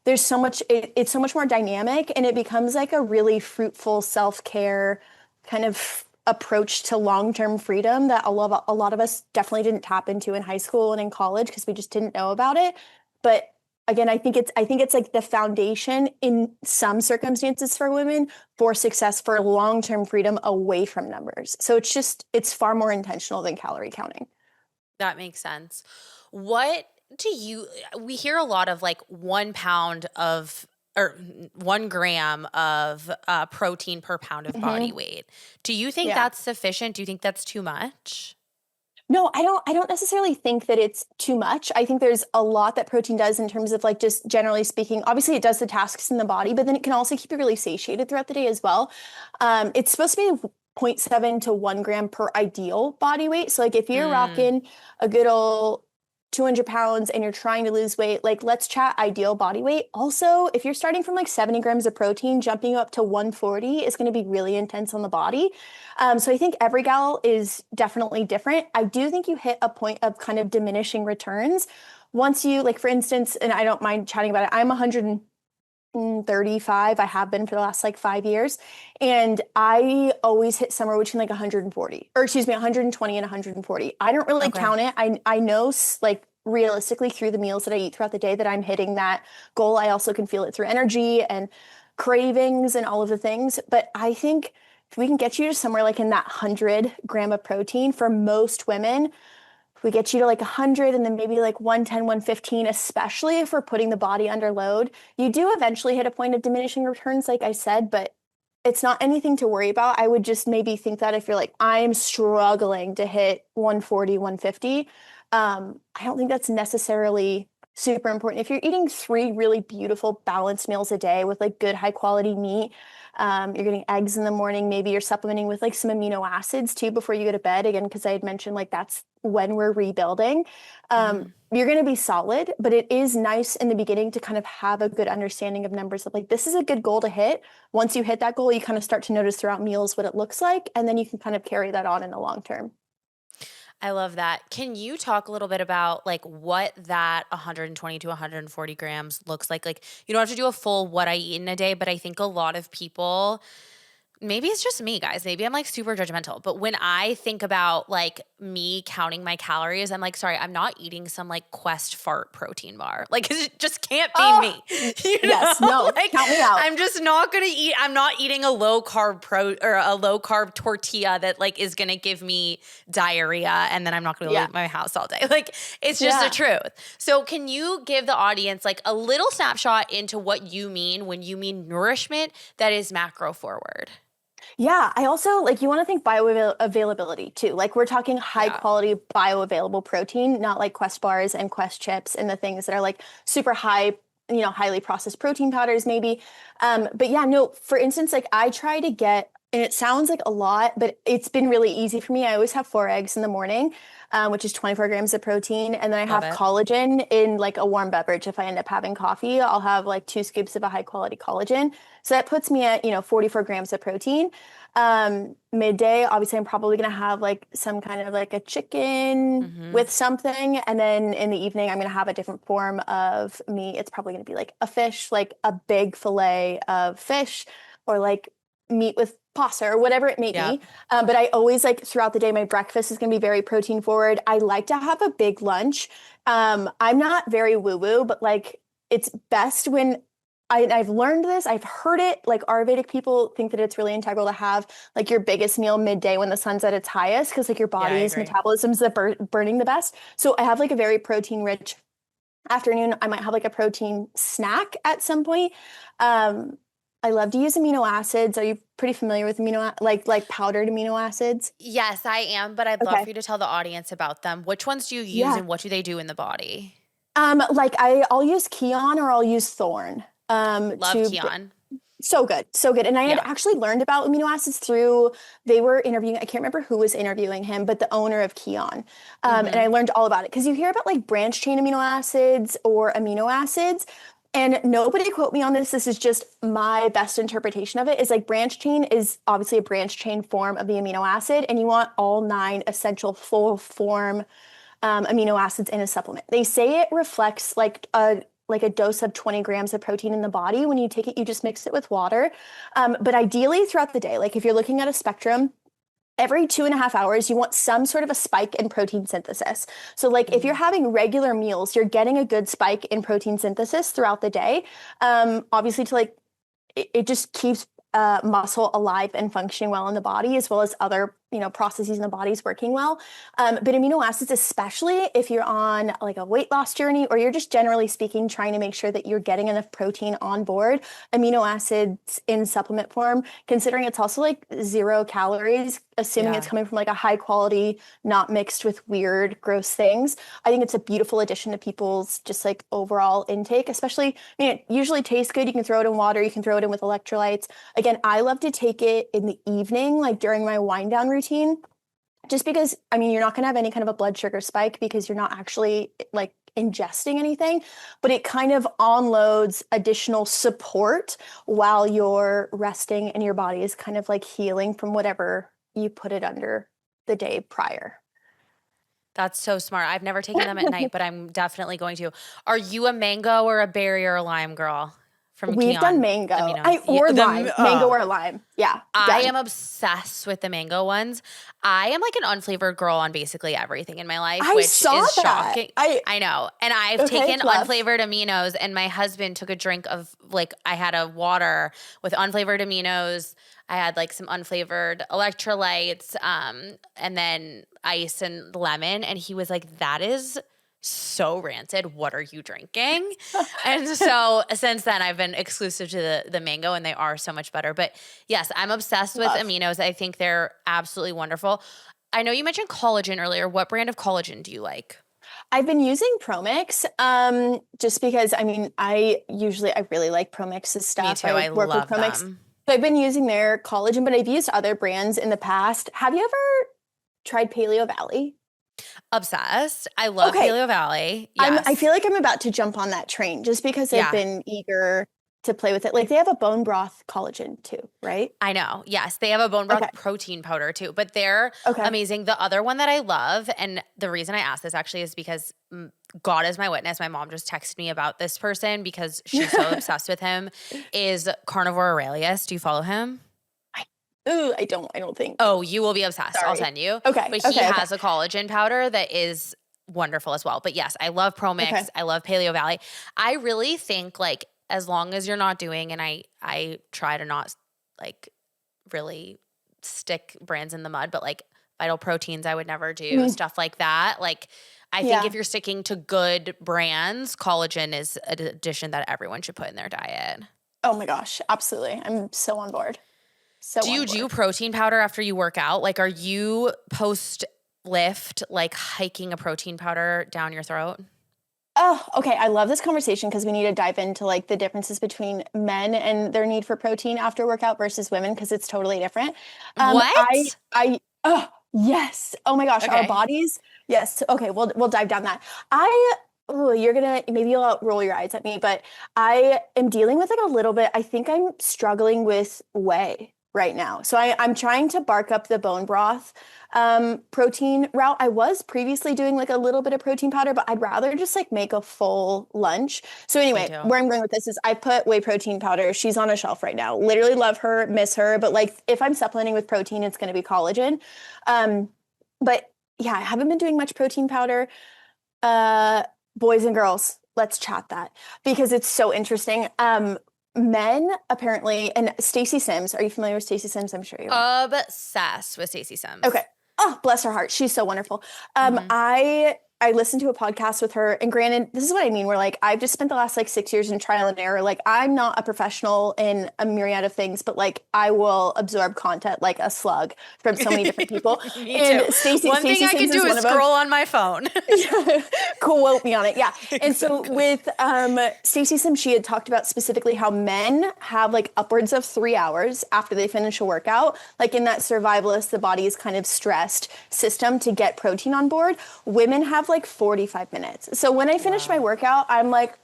there's so much it's so much more dynamic and it becomes like a really fruitful self-care kind of approach to long-term freedom that a lot of us definitely didn't tap into in high school and in college because we just didn't know about it. But again, I think it's like the foundation in some circumstances for women for success for long-term freedom away from numbers. So it's far more intentional than calorie counting. That makes sense. What do you, we hear a lot of like 1 pound of, or 1 gram of protein per pound of body Mm-hmm. weight. Do you think Yeah. that's sufficient? Do you think that's too much? No, I don't necessarily think that it's too much. I think there's a lot that protein does in terms of like just generally speaking. Obviously, it does the tasks in the body, but then it can also keep you really satiated throughout the day as well. It's supposed to be zero point 0.7 to 1 gram per ideal body weight. So like if you're Mm, rocking a good old 200 pounds and you're trying to lose weight, like let's chat ideal body weight. Also, if you're starting from like 70 grams of protein, jumping up to 140 is going to be really intense on the body. So I think every gal is definitely different. I do think you hit a point of kind of diminishing returns. Once you, like, for instance, and I don't mind chatting about it, I'm 135. I have been for the last like 5 years. And I always hit somewhere between like 140, or excuse me, 120 and 140. I don't really okay. count it. I know like realistically through the meals that I eat throughout the day that I'm hitting that goal. I also can feel it through energy and cravings and all of the things. But I think if we can get you to somewhere like in that 100 gram of protein for most women, if we get you to like 100 and then maybe like 110, 115, especially if we're putting the body under load, you do eventually hit a point of diminishing returns, like I said, but it's not anything to worry about. I would just maybe think that if you're like, I'm struggling to hit 140, 150, I don't think that's necessarily super important. If you're eating 3 really beautiful balanced meals a day with like good high quality meat, you're getting eggs in the morning, maybe you're supplementing with like some amino acids too before you go to bed. Again, because I had mentioned like that's when we're rebuilding. You're going to be solid, but it is nice in the beginning to kind of have a good understanding of numbers of like, this is a good goal to hit. Once you hit that goal, you kind of start to notice throughout meals what it looks like, and then you can kind of carry that on in the long term. I love that. Can you talk a little bit about like what that 120 to 140 grams looks like? Like, you don't have to do a full what I eat in a day, but I think a lot of people, maybe it's just me, guys. Maybe I'm like super judgmental. But when I think about like me counting my calories, I'm like, sorry, I'm not eating some like Quest fart protein bar. Like, it just can't be me. You Yes, know? no, Like, count me out. I'm just not gonna eat. I'm not eating a low carb or a low carb tortilla that like is gonna give me diarrhea, and then I'm not gonna Yeah. leave my house all day. Like, it's just the Yeah. truth. So, can you give the audience like a little snapshot into what you mean when you mean nourishment that is macro forward? Yeah, I also like you want to think bioavailability too. Like we're talking high Yeah. quality bioavailable protein, not like Quest bars and Quest chips and the things that are like super high, highly processed protein powders maybe. But yeah, no, for instance, like I try to get, and it sounds like a lot, but it's been really easy for me. I always have 4 eggs in the morning, which is 24 grams of protein. And then I Love have it. collagen in like a warm beverage. If I end up having coffee, I'll have like 2 scoops of a high quality collagen. So that puts me at, 44 grams of protein. Midday, obviously I'm probably going to have like some kind of like a chicken Mm-hmm. with something. And then in the evening, I'm going to have a different form of meat. It's probably going to be like a fish, like a big fillet of fish, or like meat with pasta or whatever it may Yeah. be. But I always like throughout the day, my breakfast is going to be very protein forward. I like to have a big lunch. I'm not very woo woo, but like it's best when I've learned this. I've heard it. Like Ayurvedic people think that it's really integral to have like your biggest meal midday when the sun's at its highest, because like your Yeah, I body's agree. metabolism's burning the best. So I have like a very protein rich afternoon. I might have like a protein snack at some point. Um, I love to use amino acids. Are you pretty familiar with like powdered amino acids? Yes, I am, but I'd love Okay. for you to tell the audience about them. Which ones do you use Yeah. and what do they do in the body? Like I'll use Kion or I'll use Thorn. Love Keon. So good, so good. And I had Yeah. actually learned about amino acids through, they were interviewing, I can't remember who was interviewing him, but the owner of Kion. And Mm-hmm. I learned all about it because you hear about like branch chain amino acids or amino acids. And nobody quote me on this. This is just my best interpretation of it is like branch chain is obviously a branch chain form of the amino acid, and you want all 9 essential full form amino acids in a supplement. They say it reflects like a dose of 20 grams of protein in the body. When you take it, you just mix it with water. But ideally throughout the day, like if you're looking at a spectrum, every 2.5 hours, you want some sort of a spike in protein synthesis. So like if you're Mm-hmm. having regular meals, you're getting a good spike in protein synthesis throughout the day. Obviously to like, it just keeps muscle alive and functioning well in the body, as well as other processes in the body's working well. But amino acids, especially if you're on like a weight loss journey or you're just generally speaking trying to make sure that you're getting enough protein on board, amino acids in supplement form, considering it's also like 0 calories, assuming it's Yeah. coming from like a high quality, not mixed with weird gross things, I think it's a beautiful addition to people's just like overall intake. Especially, I mean, it usually tastes good. You can throw it in water, you can throw it in with electrolytes. Again, I love to take it in the evening, like during my wind down routine, just because, I mean, you're not going to have any kind of a blood sugar spike because you're not actually like ingesting anything, but it kind of onloads additional support while you're resting and your body is kind of like healing from whatever you put it under the day prior. That's so smart. I've never taken them at night, but I'm definitely going to. Are you a mango or a berry or a lime girl from We've done Keon mango, Amino? Yeah, or lime, mango or lime. Yeah, I done. am obsessed with the mango ones. I am like an unflavored girl on basically everything in my life, I which saw is that. shocking. I know. And I've Okay, taken love. unflavored aminos, and my husband took a drink of like, I had a water with unflavored aminos. I had like some unflavored electrolytes, and then ice and lemon. And he was like, that is so rancid. What are you drinking? And so since then, I've been exclusive to the mango, and they are so much better. But yes, I'm obsessed with Love. aminos. I think they're absolutely wonderful. I know you mentioned collagen earlier. What brand of collagen do you like? I've been using Promix, just because I really like Promix's Me stuff. too. I I work with love Promix. them. So I've been using their collagen, but I've used other brands in the past. Have you ever tried Paleo Valley? Obsessed. I love Okay. Paleo Valley. I Yes. feel like I'm about to jump on that train just because I've Yeah. been eager to play with it. Like they have a bone broth collagen too, right? I know. Yes, they have a bone Okay. broth protein powder too, but they're Okay. amazing. The other one that I love, and the reason I asked this actually is because God is my witness. My mom just texted me about this person because she's so obsessed with him. Is Carnivore Aurelius? Do you follow him? I, ooh, I don't think. Oh, you will be obsessed. I'll Sorry. send you. Okay. But he Okay. Okay. has a collagen powder that is wonderful as well. But yes, I love Okay. Promix. I love Paleo Valley. I really think like as long as you're not doing, and I try to not like really stick brands in the mud, but like Vital Proteins, I would never do Mm, stuff like that. Like, I think if yeah. you're sticking to good brands, collagen is an addition that everyone should put in their diet. Oh my gosh. Absolutely. I'm so on board. So Do on you do board. protein powder after you work out? Like, are you post lift, like hiking a protein powder down your throat? Oh, okay. I love this conversation because we need to dive into like the differences between men and their need for protein after workout versus women because it's totally different. What? Oh, yes. Oh my gosh, our Okay. bodies. Yes. Okay, we'll dive down that. Oh, you're gonna maybe you'll roll your eyes at me, but I am dealing with like a little bit. I think I'm struggling with whey right now. So I'm trying to bark up the bone broth protein route. I was previously doing like a little bit of protein powder, but I'd rather just like make a full lunch. So Me anyway, too. where I'm going with this is I put whey protein powder. She's on a shelf right now. Literally love her, miss her, but like if I'm supplementing with protein, it's going to be collagen. Um, but yeah, I haven't been doing much protein powder. Uh, Boys and girls, let's chat that because it's so interesting. Men apparently, and Stacey Sims, are you familiar with Stacey Sims? I'm sure you are. Obsessed with Stacey Okay. Sims. Oh, bless her heart. She's so wonderful. Hmm. I listened to a podcast with her, and granted, this is what I mean. Where like I've just spent the last like 6 years in trial and error. Like I'm not a professional in a myriad of things, but like I will absorb content like a slug from so many different people. Me too. And Stacey One thing Stacey I Sims could do is is one of them. scroll on my phone. Quote me on it. Yeah. And so Exactly. with Stacey Sims, she had talked about specifically how men have like upwards of 3 hours after they finish a workout, like in that survivalist, the body is kind of stressed system to get protein on board. Women have like 45 minutes. So when I finish my Wow. workout, I'm like,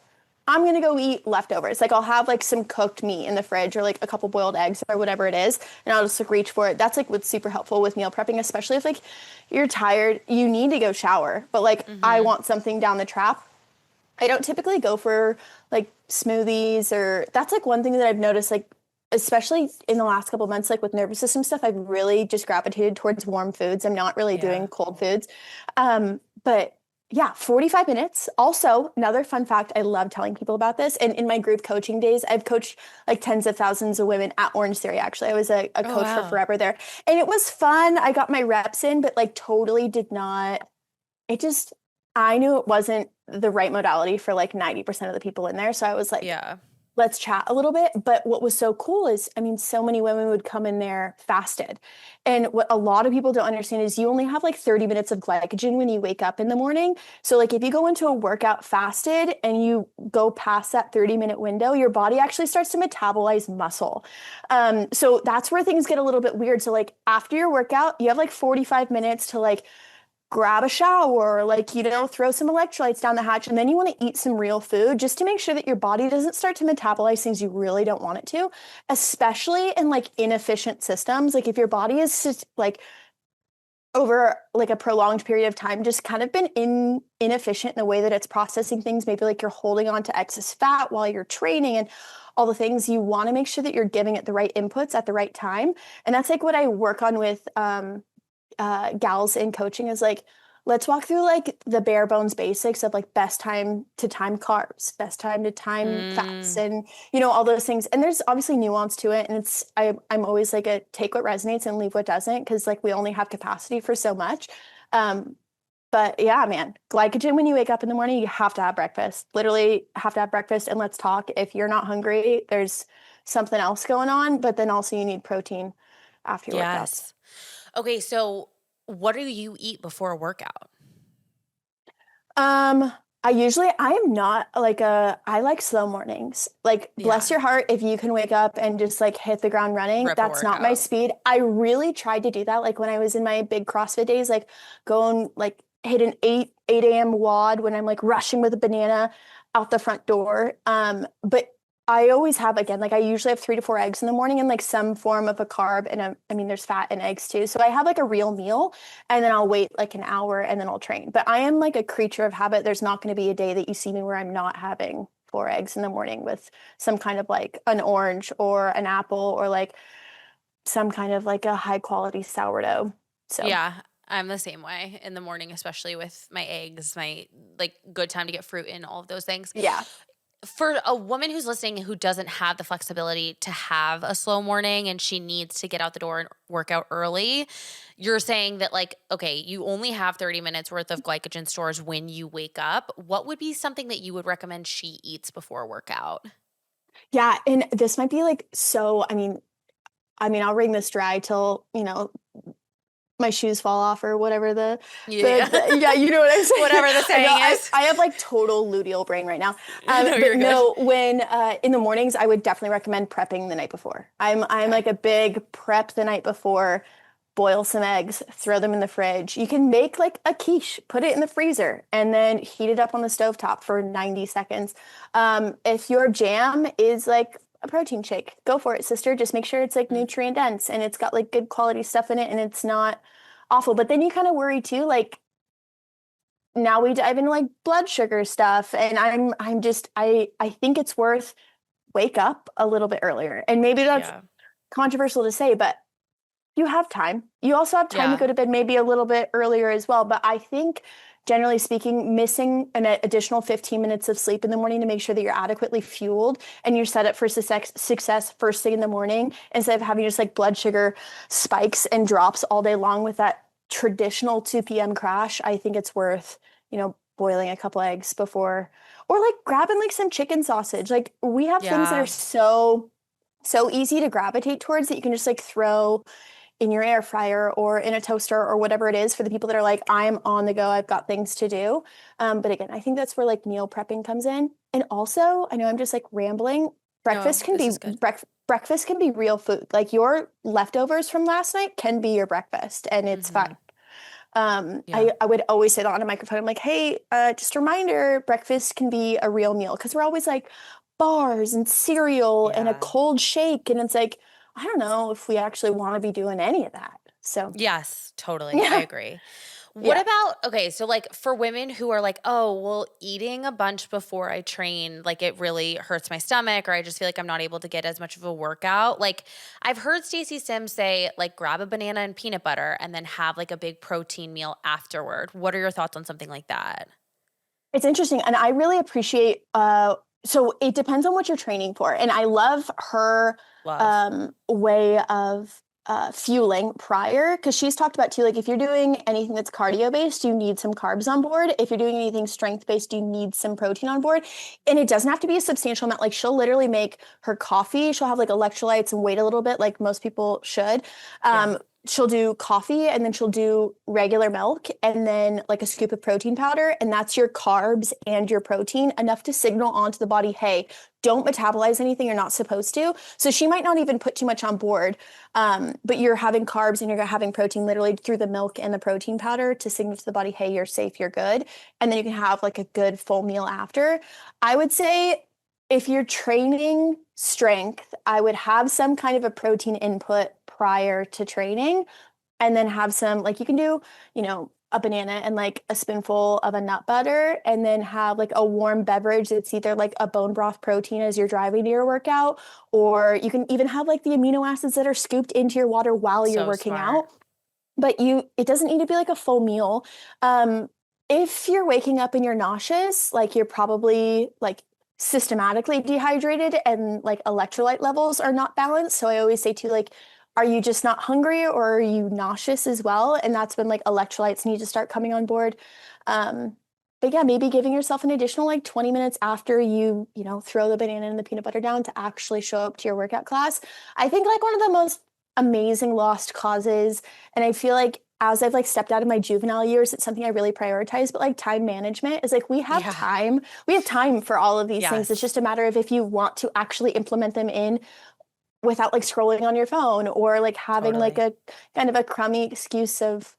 I'm gonna go eat leftovers. Like I'll have like some cooked meat in the fridge or like a couple boiled eggs or whatever it is, and I'll just like reach for it. That's like what's super helpful with meal prepping, especially if like you're tired, you need to go shower, but like I Hmm. want something down the trap. I don't typically go for like smoothies or that's like one thing that I've noticed like especially in the last couple months like with nervous system stuff I've really just gravitated towards warm foods. I'm not really Yeah. doing cold foods. But yeah, 45 minutes. Also, another fun fact, I love telling people about this. And in my group coaching days, I've coached like tens of thousands of women at Orange Theory, actually. I was a Oh, coach for wow. forever there. And it was fun. I got my reps in, but like totally did not it just I knew it wasn't the right modality for like 90% of the people in there. So I was like, Yeah. let's chat a little bit. But what was so cool is, I mean, so many women would come in there fasted. And what a lot of people don't understand is you only have like 30 minutes of glycogen when you wake up in the morning. So like if you go into a workout fasted and you go past that 30-minute window, your body actually starts to metabolize muscle. So that's where things get a little bit weird. So like after your workout, you have like 45 minutes to like grab a shower, like, throw some electrolytes down the hatch, and then you want to eat some real food just to make sure that your body doesn't start to metabolize things you really don't want it to, especially in like inefficient systems. Like if your body is just like over like a prolonged period of time just kind of been inefficient in the way that it's processing things, maybe like you're holding on to excess fat while you're training and all the things, you want to make sure that you're giving it the right inputs at the right time. And that's like what I work on with gals in coaching is like, let's walk through like the bare bones basics of like best time to time carbs, best time to time fats, Mm. and all those things. And there's obviously nuance to it. And I'm always like a take what resonates and leave what doesn't, because like we only have capacity for so much. Um, but yeah, man, glycogen when you wake up in the morning, you have to have breakfast. Literally have to have breakfast. And let's talk. If you're not hungry, there's something else going on. But then also you need protein after your workouts. Yes. Okay, so what do you eat before a workout? Um, I am not like I like slow mornings. Like, bless Yeah. your heart if you can wake up and just like hit the ground running. Rip a That's not my workout. speed. I really tried to do that. Like when I was in my big CrossFit days, like go and like hit an 8 a.m. wad when I'm like rushing with a banana out the front door. But I always have, again, like I usually have 3 to 4 eggs in the morning and like some form of a carb. And I mean, there's fat in eggs too. So I have like a real meal and then I'll wait like an hour and then I'll train. But I am like a creature of habit. There's not going to be a day that you see me where I'm not having 4 eggs in the morning with some kind of like an orange or an apple or like some kind of like a high quality sourdough. So Yeah, I'm the same way in the morning, especially with my eggs, my like good time to get fruit in, all of those things. yeah. For a woman who's listening who doesn't have the flexibility to have a slow morning and she needs to get out the door and work out early, you're saying that, like, okay, you only have 30 minutes worth of glycogen stores when you wake up. What would be something that you would recommend she eats before a workout? Yeah. And this might be like so, I'll wring this dry till, my shoes fall off or whatever Yeah. yeah, you know what I'm saying. Whatever the I know saying is. I have like total luteal brain right now. No, But you're good. no, when in the mornings I would definitely recommend prepping the night before. I'm Okay. like a big prep the night before, boil some eggs, throw them in the fridge. You can make like a quiche, put it in the freezer, and then heat it up on the stovetop for 90 seconds. If your jam is like a protein shake, go for it, sister. Just make sure it's like Mm. nutrient dense and it's got like good quality stuff in it and it's not awful. But then you kind of worry too, like now we dive into like blood sugar stuff. And I'm just I think it's worth wake up a little bit earlier. And maybe that's Yeah. controversial to say, but you have time. You also have time to Yeah. go to bed maybe a little bit earlier as well. But I think generally speaking, missing an additional 15 minutes of sleep in the morning to make sure that you're adequately fueled and you're set up for success first thing in the morning instead of having just like blood sugar spikes and drops all day long with that traditional 2 p.m. crash. I think it's worth, boiling a couple eggs before or like grabbing like some chicken sausage. Like we have things that are Yeah. so easy to gravitate towards that you can just like throw in your air fryer or in a toaster or whatever it is for the people that are like, I'm on the go, I've got things to do. But again, I think that's where like meal prepping comes in. And also, I know I'm just like rambling. No, this is good. Breakfast can be real food. Like your leftovers from last night can be your breakfast, and it's Mm-hmm. fine. Yeah. I would always say that on a microphone. I'm like, hey, just a reminder, breakfast can be a real meal because we're always like bars and cereal and a Yeah. cold shake. And it's like, I don't know if we actually want to be doing any of that. So, Yes, totally. I yeah, agree. What yeah. about, okay, so like for women who are like, oh, well, eating a bunch before I train, like it really hurts my stomach, or I just feel like I'm not able to get as much of a workout. Like I've heard Stacey Sims say, like, grab a banana and peanut butter and then have like a big protein meal afterward. What are your thoughts on something like that? It's interesting. And I really appreciate, so it depends on what you're training for. And I love her Love. way of fueling prior because she's talked about too, like if you're doing anything that's cardio based, you need some carbs on board. If you're doing anything strength based, you need some protein on board. And it doesn't have to be a substantial amount. Like she'll literally make her coffee, she'll have like electrolytes and wait a little bit, like most people should. Yeah. She'll do coffee and then she'll do regular milk and then like a scoop of protein powder. And that's your carbs and your protein, enough to signal onto the body, hey, don't metabolize anything you're not supposed to. So she might not even put too much on board, but you're having carbs and you're having protein literally through the milk and the protein powder to signal to the body, hey, you're safe, you're good. And then you can have like a good full meal after. I would say if you're training strength, I would have some kind of a protein input prior to training and then have some, like you can do, a banana and like a spoonful of a nut butter and then have like a warm beverage that's either like a bone broth protein as you're driving to your workout, or you can even have like the amino acids that are scooped into your water while you're So working smart. out. But it doesn't need to be like a full meal. If you're waking up and you're nauseous, like you're probably like systematically dehydrated and like electrolyte levels are not balanced. So I always say too, like, are you just not hungry or are you nauseous as well? And that's when like electrolytes need to start coming on board. Um, but yeah, maybe giving yourself an additional like 20 minutes after you throw the banana and the peanut butter down to actually show up to your workout class. I think like one of the most amazing lost causes, and I feel like as I've like stepped out of my juvenile years, it's something I really prioritize, but like time management is like, Yeah. we have time for all of these things. It's Yes. just a matter of if you want to actually implement them in without like scrolling on your phone or like having like Totally. a kind of a crummy excuse of,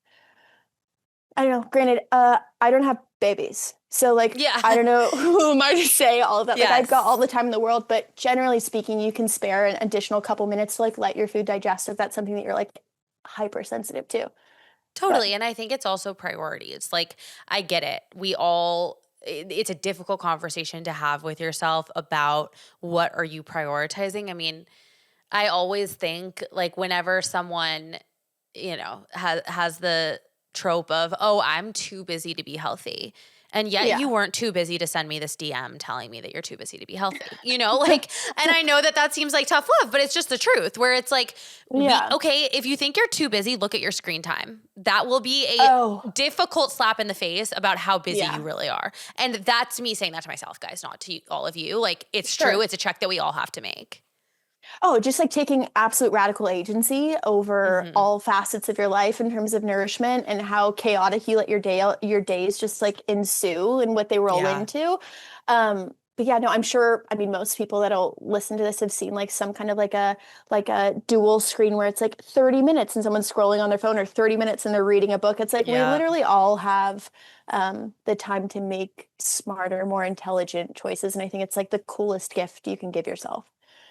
I don't know, granted, I don't have babies. So like, Yeah. I don't know who am I to say all of that. Like I've got all Yes. the time in the world, but generally speaking, you can spare an additional couple minutes to like let your food digest if that's something that you're like hypersensitive to. But Totally. And I think it's also priority. It's like, I get it. It's a difficult conversation to have with yourself about what are you prioritizing. I mean, I always think like whenever someone, has the trope of, oh, I'm too busy to be healthy. And yet yeah. you weren't too busy to send me this DM telling me that you're too busy to be healthy, like, and I know that seems like tough love, but it's just the truth where it's like, Yeah. okay, if you think you're too busy, look at your screen time. That will be Oh, a difficult slap in the face about how busy you yeah. really are. And that's me saying that to myself, guys, not to all of you. Like, it's true. Sure. It's a check that we all have to make. Oh, just like taking absolute radical agency over Mm-hmm. all facets of your life in terms of nourishment and how chaotic you let your days just like ensue and what they roll Yeah. into. But yeah, no, I'm sure, I mean, most people that'll listen to this have seen like some kind of like a dual screen where it's like 30 minutes and someone's scrolling on their phone or 30 minutes and they're reading a book. It's like we Yeah. literally all have the time to make smarter, more intelligent choices. And I think it's like the coolest gift you can give yourself.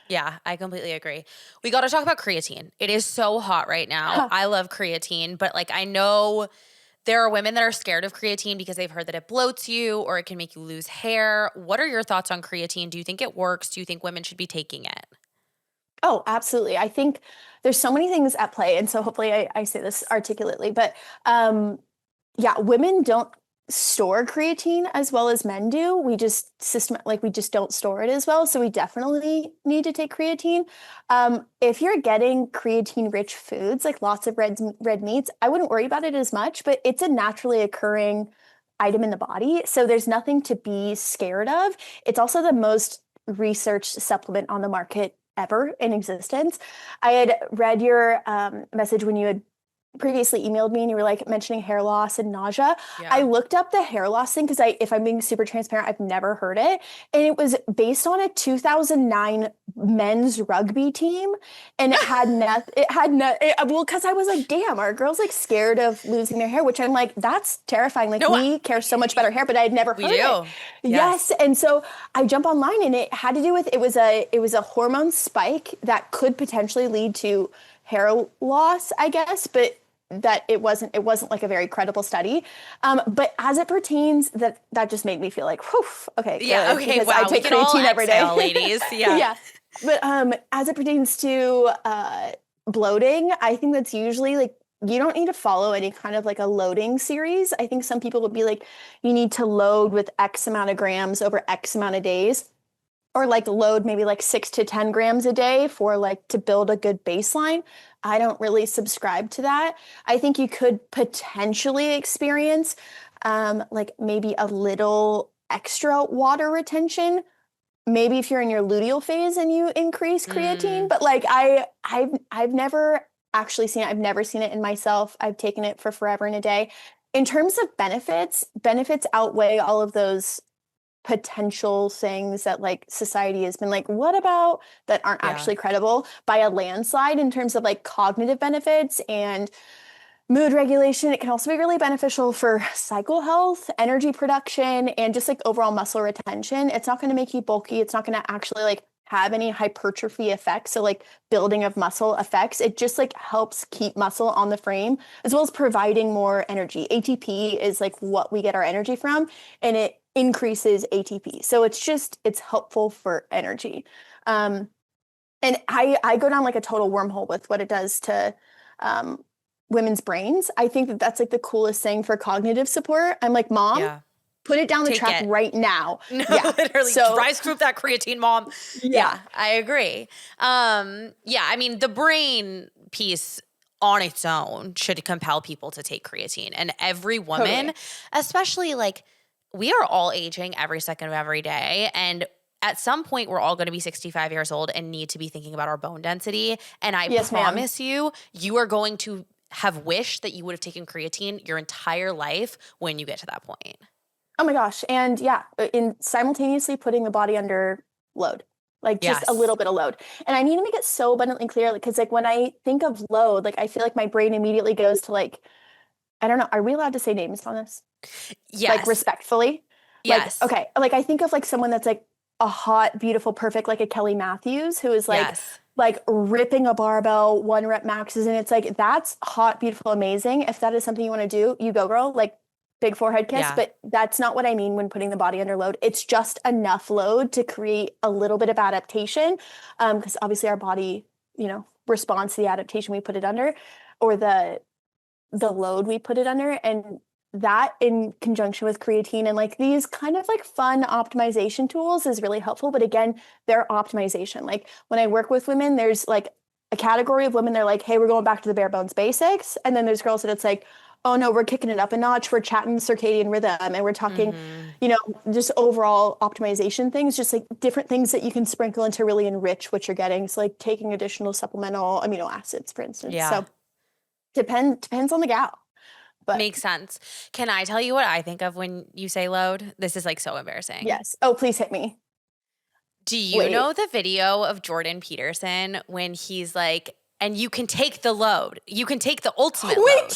Yeah, I completely agree. We got to talk about creatine. It is so hot right now. I love creatine, but like I know there are women that are scared of creatine because they've heard that it bloats you or it can make you lose hair. What are your thoughts on creatine? Do you think it works? Do you think women should be taking it? Oh, absolutely. I think there's so many things at play. And so hopefully I say this articulately, but yeah, women don't store creatine as well as men do. We just we just don't store it as well. So we definitely need to take creatine. If you're getting creatine rich foods, like lots of red meats, I wouldn't worry about it as much, but it's a naturally occurring item in the body. So there's nothing to be scared of. It's also the most researched supplement on the market ever in existence. I had read your message when you had previously emailed me and you were like mentioning hair loss and nausea. I Yeah. looked up the hair loss thing because if I'm being super transparent, I've never heard it. And it was based on a 2009 men's rugby team. And well, because I was like, damn, are girls like scared of losing their hair? Which I'm like, that's terrifying. Like No, we care so much about our hair, but I had never we heard it. do. Yes. Yes. And so I jump online and it had to do with, it was a hormone spike that could potentially lead to hair loss, I guess, but that it wasn't like a very credible study. But as it pertains, that just made me feel like, whew, okay, Yeah. good, Okay. because I Wow. We take can all creatine every day. exhale, ladies. Yeah. Yeah. But as it pertains to bloating, I think that's usually like you don't need to follow any kind of like a loading series. I think some people would be like, you need to load with X amount of grams over X amount of days or like load maybe like 6 to 10 grams a day for like to build a good baseline. I don't really subscribe to that. I think you could potentially experience like maybe a little extra water retention. Maybe if you're in your luteal phase and you increase creatine, Mm, but like I've never actually seen it. I've never seen it in myself. I've taken it for forever and a day. In terms of benefits outweigh all of those potential things that like society has been like, what about that aren't yeah. actually credible by a landslide in terms of like cognitive benefits and mood regulation. It can also be really beneficial for cycle health, energy production, and just like overall muscle retention. It's not going to make you bulky. It's not going to actually like have any hypertrophy effects. So like building of muscle effects. It just like helps keep muscle on the frame as well as providing more energy. ATP is like what we get our energy from and it increases ATP. So it's helpful for energy. Um, and I go down like a total wormhole with what it does to um, women's brains. I think that's like the coolest thing for cognitive support. I'm like, mom, Yeah. put it down the Take track it. right now. No, Yeah. literally, So dry scoop that creatine, mom. yeah, Yeah, I agree. Yeah, I mean, the brain piece on its own should compel people to take creatine. And every woman, totally. especially like we are all aging every second of every day. And at some point, we're all going to be 65 years old and need to be thinking about our bone density. And I Yes, ma'am. promise you, you are going to have wished that you would have taken creatine your entire life when you get to that point. Oh my gosh. And yeah, in simultaneously putting the body under load, like just a little bit of load. And I need to make it so abundantly clear, because like when I think of load, like I feel like my brain immediately goes to like, I don't know, are we allowed to say names on this? Yes. Like respectfully? Yes. Like, okay. Like I think of like someone that's like a hot, beautiful, perfect, like a Kelly Matthews, who is like, like ripping a barbell, 1 rep maxes. And it's like, that's hot, beautiful, amazing. If that is something you want to do, you go, girl. Like, big forehead kiss, but that's not what I mean when putting the body under load. It's just enough load to create a little bit of adaptation, because obviously our body, you know, responds to the adaptation we put it under, or the load we put it under. And that in conjunction with creatine and like these kind of like fun optimization tools is really helpful. But again, they're optimization. Like when I work with women, there's like a category of women, they're like, hey, we're going back to the bare bones basics. And then there's girls that it's like, oh no, we're kicking it up a notch. We're chatting circadian rhythm and we're talking, you know, just overall optimization things, just like different things that you can sprinkle in to really enrich what you're getting. So like taking additional supplemental amino acids, for instance. So depends on the gal. But makes sense. Can I tell you what I think of when you say load? This is like so embarrassing. Yes. Oh, please hit me. Do you know the video of Jordan Peterson when he's like, and you can take the load. You can take the ultimate load.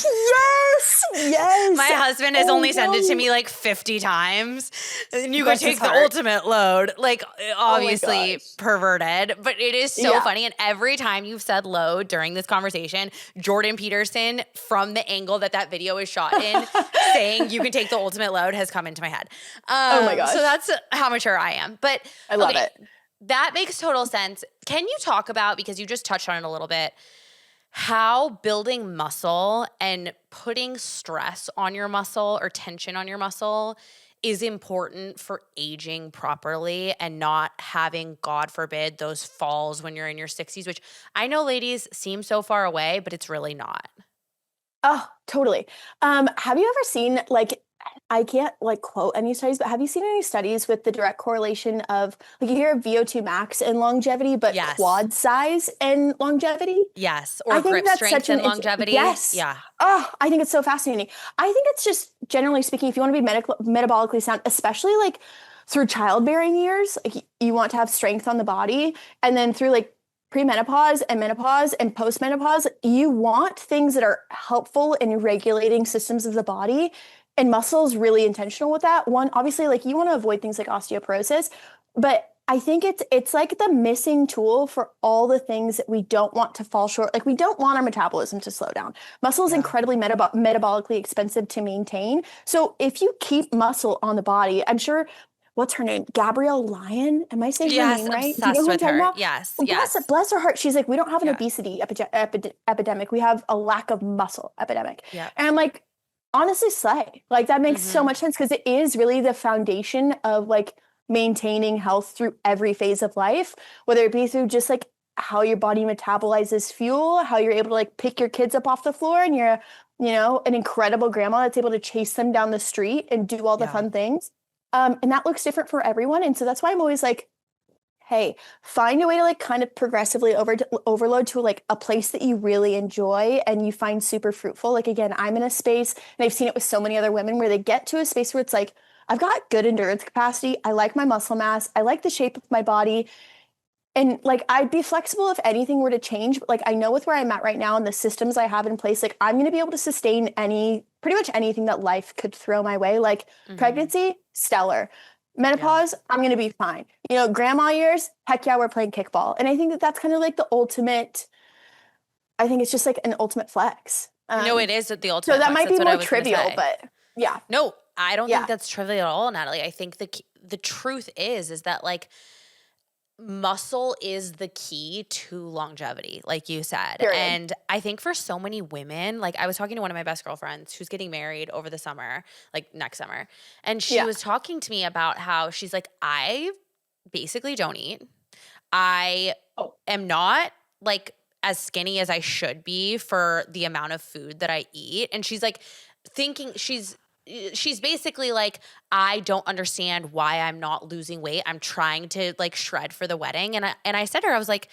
Yes. My husband has only sent it to me like 50 times. And you can take the ultimate load. Like, obviously perverted, but it is so funny. And every time you've said load during this conversation, Jordan Peterson, from the angle that video is shot in, saying you can take the ultimate load has come into my head. Oh my gosh. So that's how mature I am. But I love it. That makes total sense. Can you talk about, because you just touched on it a little bit, how building muscle and putting stress on your muscle or tension on your muscle is important for aging properly and not having, God forbid, those falls when you're in your 60s, which I know ladies seem so far away, but it's really not. Oh, totally. Have you ever seen, like, I can't like quote any studies, but have you seen any studies with the direct correlation of, like, you hear of VO2 max and longevity, but quad size and longevity? Yes. Or grip strength and longevity. Yes. Yeah. Oh, I think it's so fascinating. I think it's just, generally speaking, if you want to be metabolically sound, especially like through childbearing years, like you want to have strength on the body, and then through like premenopause and menopause and postmenopause, you want things that are helpful in regulating systems of the body. And muscle is really intentional with that. One, obviously, like you want to avoid things like osteoporosis, but I think it's like the missing tool for all the things that we don't want to fall short. Like we don't want our metabolism to slow down. Muscle is incredibly metabolically expensive to maintain. So if you keep muscle on the body, I'm sure, what's her name? Gabrielle Lyon? Am I saying her name right? Do you know who I'm talking about? Yes. Bless her heart. She's like, we don't have an obesity epidemic. We have a lack of muscle epidemic. Yeah. And I'm like, honestly, slay. Like that makes so much sense, because it is really the foundation of like maintaining health through every phase of life, whether it be through just like how your body metabolizes fuel, how you're able to like pick your kids up off the floor and you're, you know, an incredible grandma that's able to chase them down the street and do all the fun things. And that looks different for everyone. And so that's why I'm always like, hey, find a way to like kind of progressively overload to like a place that you really enjoy and you find super fruitful. Like, again, I'm in a space, and I've seen it with so many other women, where they get to a space where it's like, I've got good endurance capacity. I like my muscle mass. I like the shape of my body. And like, I'd be flexible if anything were to change. But like, I know with where I'm at right now and the systems I have in place, like I'm going to be able to sustain pretty much anything that life could throw my way. Like pregnancy, stellar. Menopause, I'm going to be fine. You know, grandma years, heck yeah, we're playing kickball. And I think that that's kind of like the ultimate, I think it's just like an ultimate flex. No, it is the ultimate so that flex. might That's be more trivial, but yeah. No, I don't think that's trivial at all, Natalie. I think the truth is that like muscle is the key to longevity, like you said. Period. And I think for so many women, like I was talking to one of my best girlfriends who's getting married over the summer, like next summer. And she was talking to me about how she's like, I basically don't eat. I am not like as skinny as I should be for the amount of food that I eat. And she's like thinking she's basically like, I don't understand why I'm not losing weight. I'm trying to like shred for the wedding. And I said to her, I was like,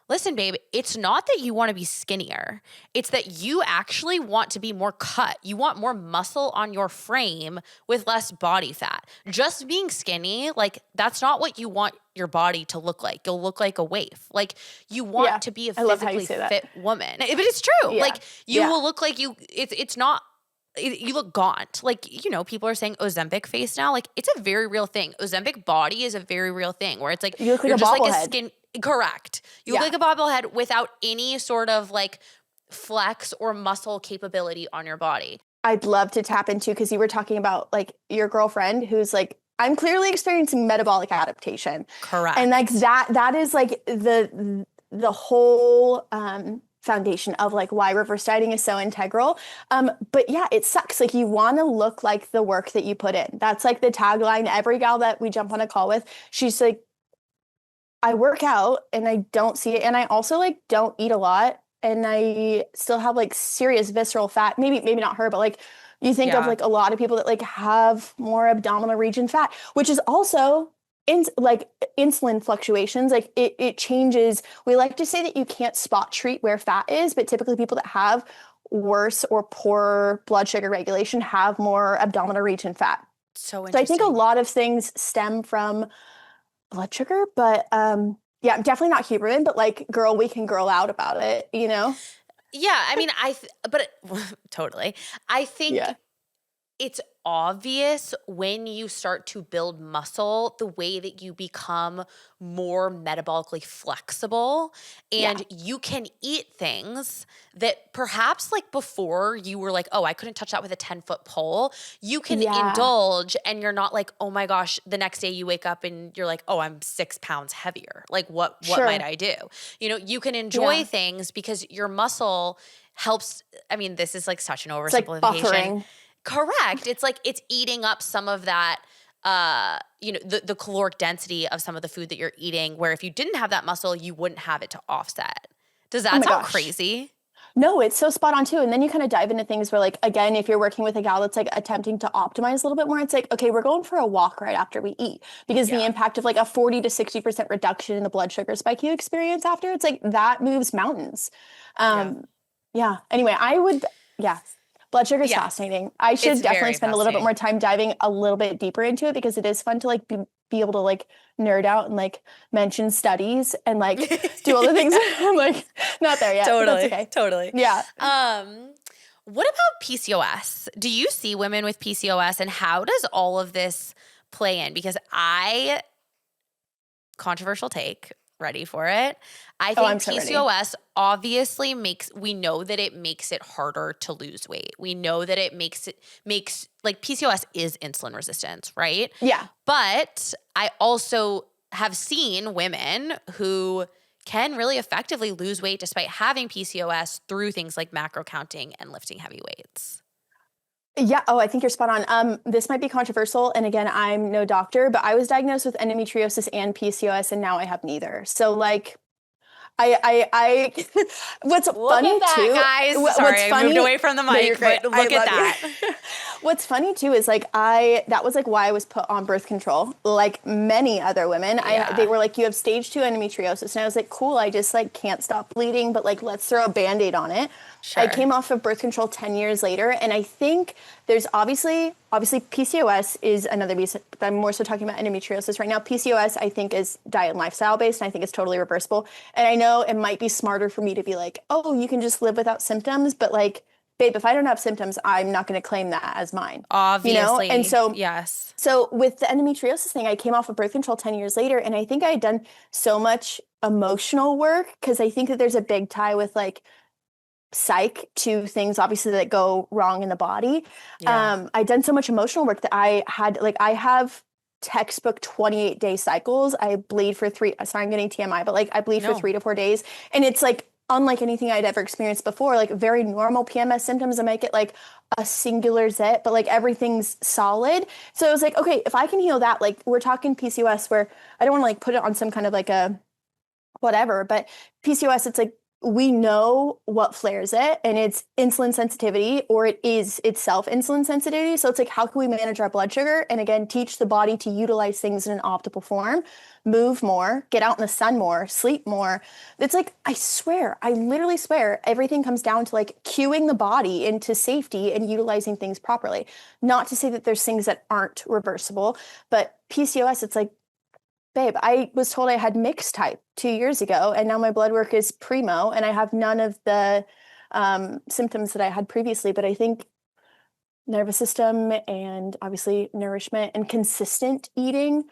listen, babe, it's not that you want to be skinnier. It's that you actually want to be more cut. You want more muscle on your frame with less body fat. Just being skinny, like that's not what you want your body to look like. You'll look like a waif. Like you want to be a I love how you physically say that. fit woman. But it's true. Yeah. Like you will look like it's not you look gaunt. Like, you know, people are saying Ozempic face now. Like, it's a very real thing. Ozempic body is a very real thing where it's like, you look like you're a just like a bobblehead. skin. Correct. You look like a bobblehead without any sort of like flex or muscle capability on your body. I'd love to tap into, because you were talking about like your girlfriend who's like, I'm clearly experiencing metabolic adaptation. Correct. And like that is like the whole foundation of like why reverse dieting is so integral. But yeah, it sucks. Like you want to look like the work that you put in. That's like the tagline. Every gal that we jump on a call with, she's like, I work out and I don't see it. And I also like don't eat a lot. And I still have like serious visceral fat. Maybe not her, but like you think of like a lot of people that like have more abdominal region fat, which is also like insulin fluctuations. Like it changes. We like to say that you can't spot treat where fat is, but typically people that have worse or poorer blood sugar regulation have more abdominal region fat. So I think a lot of things stem from blood sugar, but yeah, I'm definitely not Huberman, but like, girl, we can girl out about it, you know? Yeah, I mean, totally. I think it's obvious when you start to build muscle, the way that you become more metabolically flexible and you can eat things that perhaps like before you were like, oh, I couldn't touch that with a 10-foot pole. You can indulge and you're not like, oh my gosh, the next day you wake up and you're like, oh, I'm 6 pounds heavier. Like what might I do? You know, you can enjoy things because your muscle helps. I mean, this is like such an oversimplification. It's like buffering. Correct. It's like it's eating up some of that, you know, the caloric density of some of the food that you're eating, where if you didn't have that muscle, you wouldn't have it to offset. Does that sound crazy? No, it's so spot on too. And then you kind of dive into things where like, again, if you're working with a gal that's like attempting to optimize a little bit more, it's like, okay, we're going for a walk right after we eat, because the impact of like a 40 to 60% reduction in the blood sugar spike you experience after, it's like that moves mountains. Anyway, blood sugar is fascinating. I should definitely spend a little bit more time diving a little bit deeper into it, because it is fun to like be able to like nerd out and like mention studies and like do all the things. I'm like not there yet. Totally. But that's okay. Totally. Yeah. What about PCOS? Do you see women with PCOS, and how does all of this play in? Because controversial take, ready for it. I think PCOS obviously we know that it makes it harder to lose weight. We know that it makes like PCOS is insulin resistance, right? Yeah. But I also have seen women who can really effectively lose weight despite having PCOS through things like macro counting and lifting heavy weights. Yeah. Oh, I think you're spot on. This might be controversial. And again, I'm no doctor, but I was diagnosed with endometriosis and PCOS, and now I have neither. So like, I what's funny too, guys. Sorry, I moved away from the mic, but look at that. What's funny too is like that was like why I was put on birth control, like many other women. They were like, you have stage 2 endometriosis, and I was like, cool, I just like can't stop bleeding, but like let's throw a Band-Aid on it. Sure. I came off of birth control 10 years later, and I think there's obviously PCOS is another beast. I'm more so talking about endometriosis right now. PCOS I think is diet and lifestyle based, and I think it's totally reversible. And I know it might be smarter for me to be like, oh, you can just live without symptoms, but like, babe, if I don't have symptoms, I'm not going to claim that as mine. Obviously. You know? And so, yes. So with the endometriosis thing, I came off of birth control 10 years later, and I think I had done so much emotional work, because I think that there's a big tie with like psych to things obviously that go wrong in the body. I'd done so much emotional work that I have textbook 28-day cycles. I bleed for sorry, I'm getting TMI, but like I bleed for 3 to 4 days. And it's like unlike anything I'd ever experienced before, like very normal PMS symptoms. I might get like a singular zit, but like everything's solid. So I was like, okay, if I can heal that, like we're talking PCOS, where I don't want to like put it on some kind of like a whatever, but PCOS, it's like we know what flares it, and it's insulin sensitivity, or it is itself insulin sensitivity. So it's like, how can we manage our blood sugar? And again, teach the body to utilize things in an optimal form, move more, get out in the sun more, sleep more. It's like, I literally swear, everything comes down to like cueing the body into safety and utilizing things properly. Not to say that there's things that aren't reversible, but PCOS, it's like, babe, I was told I had mixed type 2 years ago, and now my blood work is primo, and I have none of the symptoms that I had previously. But I think nervous system and obviously nourishment and consistent eating.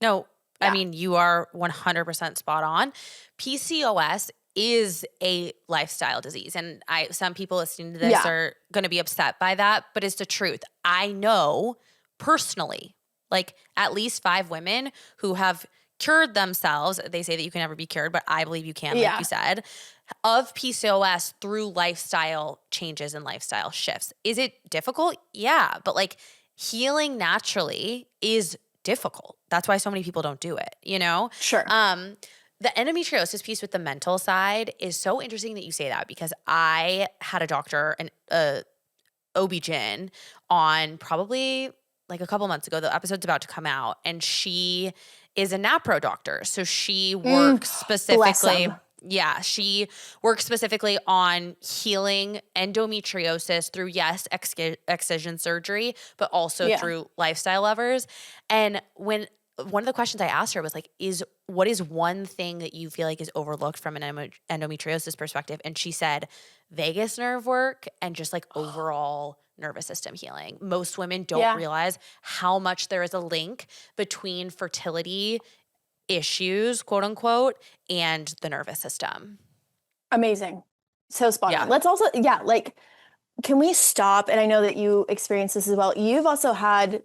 No, I Yeah. mean, you are 100% spot on. PCOS is a lifestyle disease. And some people listening to this Yeah. are going to be upset by that, but it's the truth. I know personally, like at least 5 women who have cured themselves. They say that you can never be cured, but I believe you can, like Yeah. you said, of PCOS through lifestyle changes and lifestyle shifts. Is it difficult? Yeah. But like healing naturally is difficult. That's why so many people don't do it, you know? Sure. The endometriosis piece with the mental side is so interesting that you say that, because I had a doctor, an OB-GYN, on probably like a couple months ago. The episode's about to come out, and she is a NAPRO doctor. So she works Bless specifically. them. Yeah, she works specifically on healing endometriosis through, yes, excision surgery, but also Yeah. through lifestyle levers. And one of the questions I asked her was like, what is one thing that you feel like is overlooked from an endometriosis perspective? And she said, vagus nerve work and just like overall nervous system healing. Most women don't Yeah. realize how much there is a link between fertility issues, quote unquote, and the nervous system. Amazing. So spot Yeah. on. Let's also, like, can we stop? And I know that you experience this as well. You've also had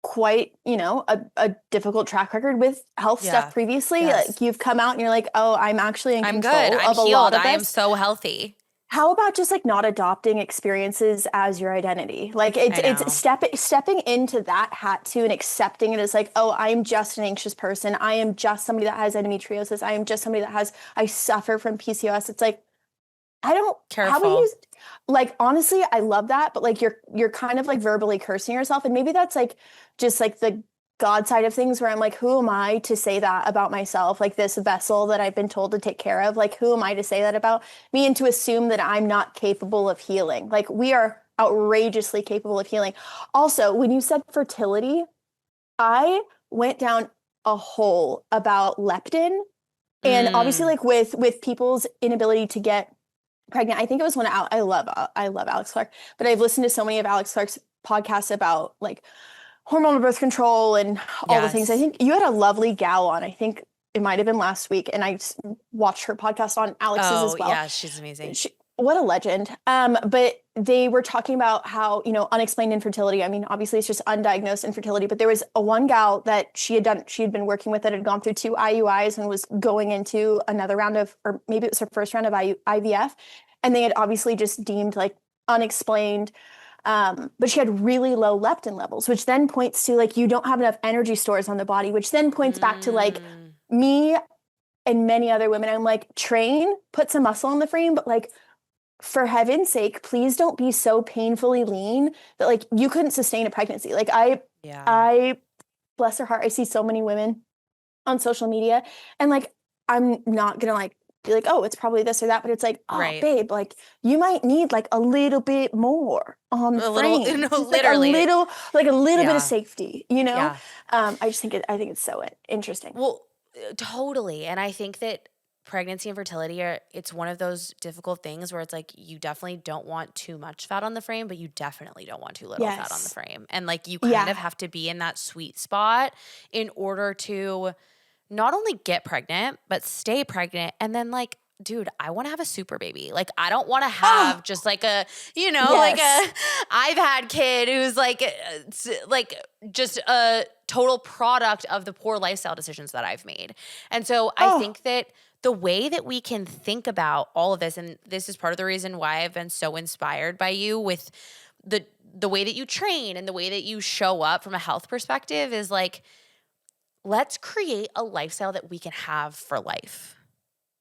quite, a difficult track record with health Yeah. stuff previously. Yes. Like, you've come out and you're like, oh, I'm actually in I'm control good. I'm of a healed. lot of I am this. so healthy. How about just like not adopting experiences as your identity? Like it's stepping into that hat too, and accepting it as like, oh, I'm just an anxious person. I am just somebody that has endometriosis. I am just somebody I suffer from PCOS. It's like, I don't. Careful. How about you? Like, honestly, I love that, but like you're kind of like verbally cursing yourself, and maybe that's like just like the God side of things, where I'm like, who am I to say that about myself? Like, this vessel that I've been told to take care of, like, who am I to say that about me, and to assume that I'm not capable of healing? Like, we are outrageously capable of healing. Also, when you said fertility, I went down a hole about leptin, and obviously like with people's inability to get pregnant. I think it was when I love Alex Clark, but I've listened to so many of Alex Clark's podcasts about like hormonal birth control and all the things. I think you had a lovely gal on. I think it might have been last week, and I watched her podcast on Alex's as well. Yeah, she's amazing. What a legend. But they were talking about how, unexplained infertility. I mean, obviously it's just undiagnosed infertility, but there was one gal that she had been working with that had gone through 2 IUIs and was going into another round of, or maybe it was her first round of IVF. And they had obviously just deemed like unexplained. But she had really low leptin levels, which then points to like, you don't have enough energy stores on the body, which then points back to like me and many other women. I'm like, train, put some muscle in the frame, but like, for heaven's sake, please don't be so painfully lean that like you couldn't sustain a pregnancy. Like I bless her heart, I see so many women on social media, and like, I'm not gonna like be like, oh, it's probably this or that, but it's like, oh, Right. babe, like you might need like a little bit more on the frame. Little, just literally. like a little bit of safety, Yeah. I just think it's so interesting. Well, totally. And I think that pregnancy and fertility it's one of those difficult things where it's like, you definitely don't want too much fat on the frame, but you definitely don't want too little fat on the frame. And like, you kind of have to be in that sweet spot in order to not only get pregnant, but stay pregnant. And then like, dude, I want to have a super baby. Like, I don't want to have just like a, I've had kid who's like just a total product of the poor lifestyle decisions that I've made. And so I think that the way that we can think about all of this, and this is part of the reason why I've been so inspired by you with the way that you train and the way that you show up from a health perspective, is like, let's create a lifestyle that we can have for life.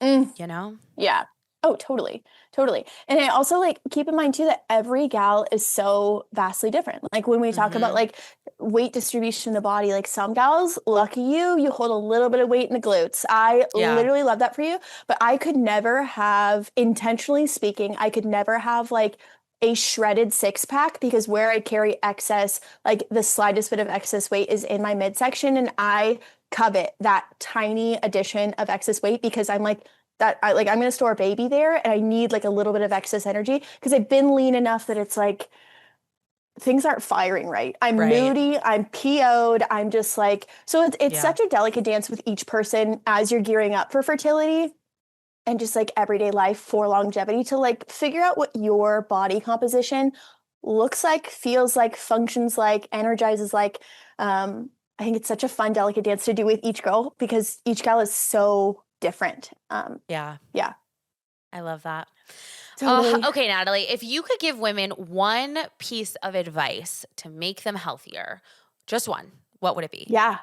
you know? Yeah. Oh, totally. Totally. And I also like keep in mind too that every gal is so vastly different. Like when we talk about like weight distribution in the body, like some gals, lucky you, you hold a little bit of weight in the glutes. I Yeah. literally love that for you, but I could never have, intentionally speaking, I could never have like a shredded six pack because where I carry excess, like the slightest bit of excess weight is in my midsection. And I covet that tiny addition of excess weight because I'm like, that I'm going to store a baby there and I need like a little bit of excess energy because I've been lean enough that it's like things aren't firing right. I'm Right. moody, I'm PO'd, I'm just like, so it's Yeah. such a delicate dance with each person as you're gearing up for fertility and just like everyday life for longevity to like figure out what your body composition looks like, feels like, functions like, energizes like. I think it's such a fun, delicate dance to do with each girl because each gal is so different. Yeah. Yeah. I love that. Totally. Okay, Natalie, if you could give women one piece of advice to make them healthier, just one, what would it be? Yeah.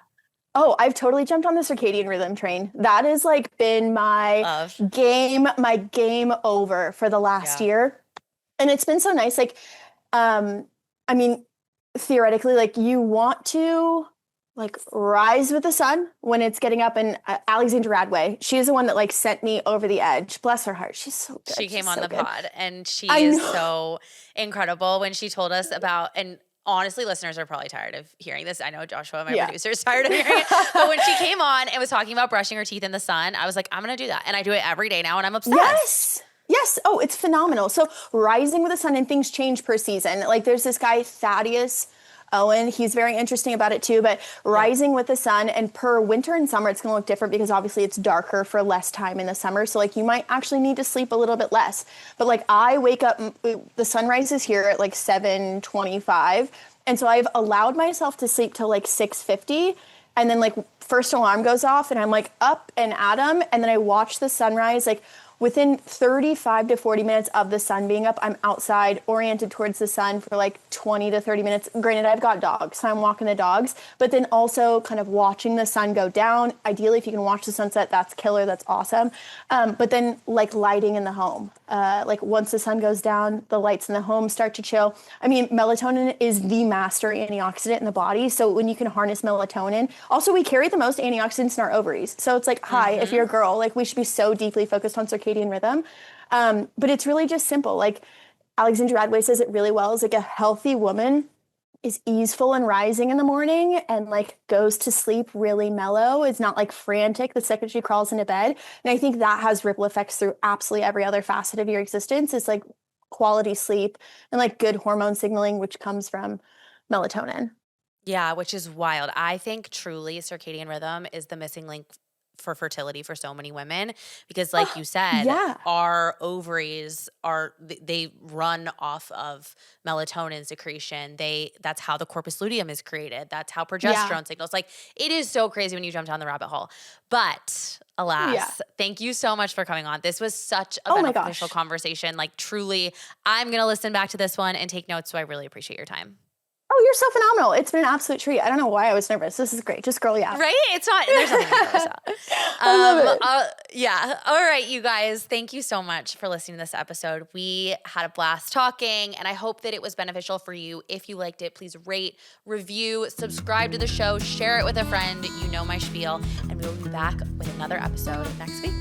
Oh, I've totally jumped on the circadian rhythm train. That has like been Love. my game over for the last Yeah. year. And it's been so nice. Like, I mean, theoretically, like you want to like rise with the sun when it's getting up. And Alexandra Radway, she's the one that like sent me over the edge. Bless her heart. She's so good. She She's came on so the good. pod and she I is know. so incredible when she told us about, and honestly, listeners are probably tired of hearing this. I know Joshua, my producer, is tired of hearing it. But when she came on and was talking about brushing her teeth in the sun, I was like, I'm going to do that. And I do it every day now and I'm obsessed. Yes. Yes. Oh, it's phenomenal. So rising with the sun and things change per season. Like there's this guy, Thaddeus Owen. He's very interesting about it too, but rising with the sun and per winter and summer, it's going to look different because obviously it's darker for less time in the summer. So like you might actually need to sleep a little bit less, but like I wake up, the sunrise is here at like 7:25. And so I've allowed myself to sleep till like 6:50. And then like first alarm goes off and I'm like up and at 'em. And then I watch the sunrise, like within 35 to 40 minutes of the sun being up, I'm outside oriented towards the sun for like 20 to 30 minutes. Granted, I've got dogs, so I'm walking the dogs, but then also kind of watching the sun go down. Ideally, if you can watch the sunset, that's killer, that's awesome. But then like lighting in the home. Like once the sun goes down, the lights in the home start to chill. I mean, melatonin is the master antioxidant in the body. So when you can harness melatonin, also we carry the most antioxidants in our ovaries. So it's like, hi, if you're a girl, like we should be so deeply focused on circadian rhythm. But it's really just simple. Like Alexandra Radway says it really well, is like a healthy woman is easeful and rising in the morning and like goes to sleep really mellow, is not like frantic the second she crawls into bed. And I think that has ripple effects through absolutely every other facet of your existence. It's like quality sleep and like good hormone signaling, which comes from melatonin. Yeah, which is wild. I think truly circadian rhythm is the missing link for fertility for so many women because like you said, Yeah. our ovaries they run off of melatonin secretion. That's how the corpus luteum is created. That's how progesterone signals. Like it is so crazy when you jump down the rabbit hole. But alas, thank you so much for coming on. This was such a beneficial conversation. Like truly, I'm going to listen back to this one and take notes. So I really appreciate your time. Oh, you're so phenomenal. It's been an absolute treat. I don't know why I was nervous. This is great. Just girly out. Right? It's not, there's nothing to be nervous about. I love it. Yeah. All right, you guys. Thank you so much for listening to this episode. We had a blast talking, and I hope that it was beneficial for you. If you liked it, please rate, review, subscribe to the show, share it with a friend. You know my spiel, and we will be back with another episode next week.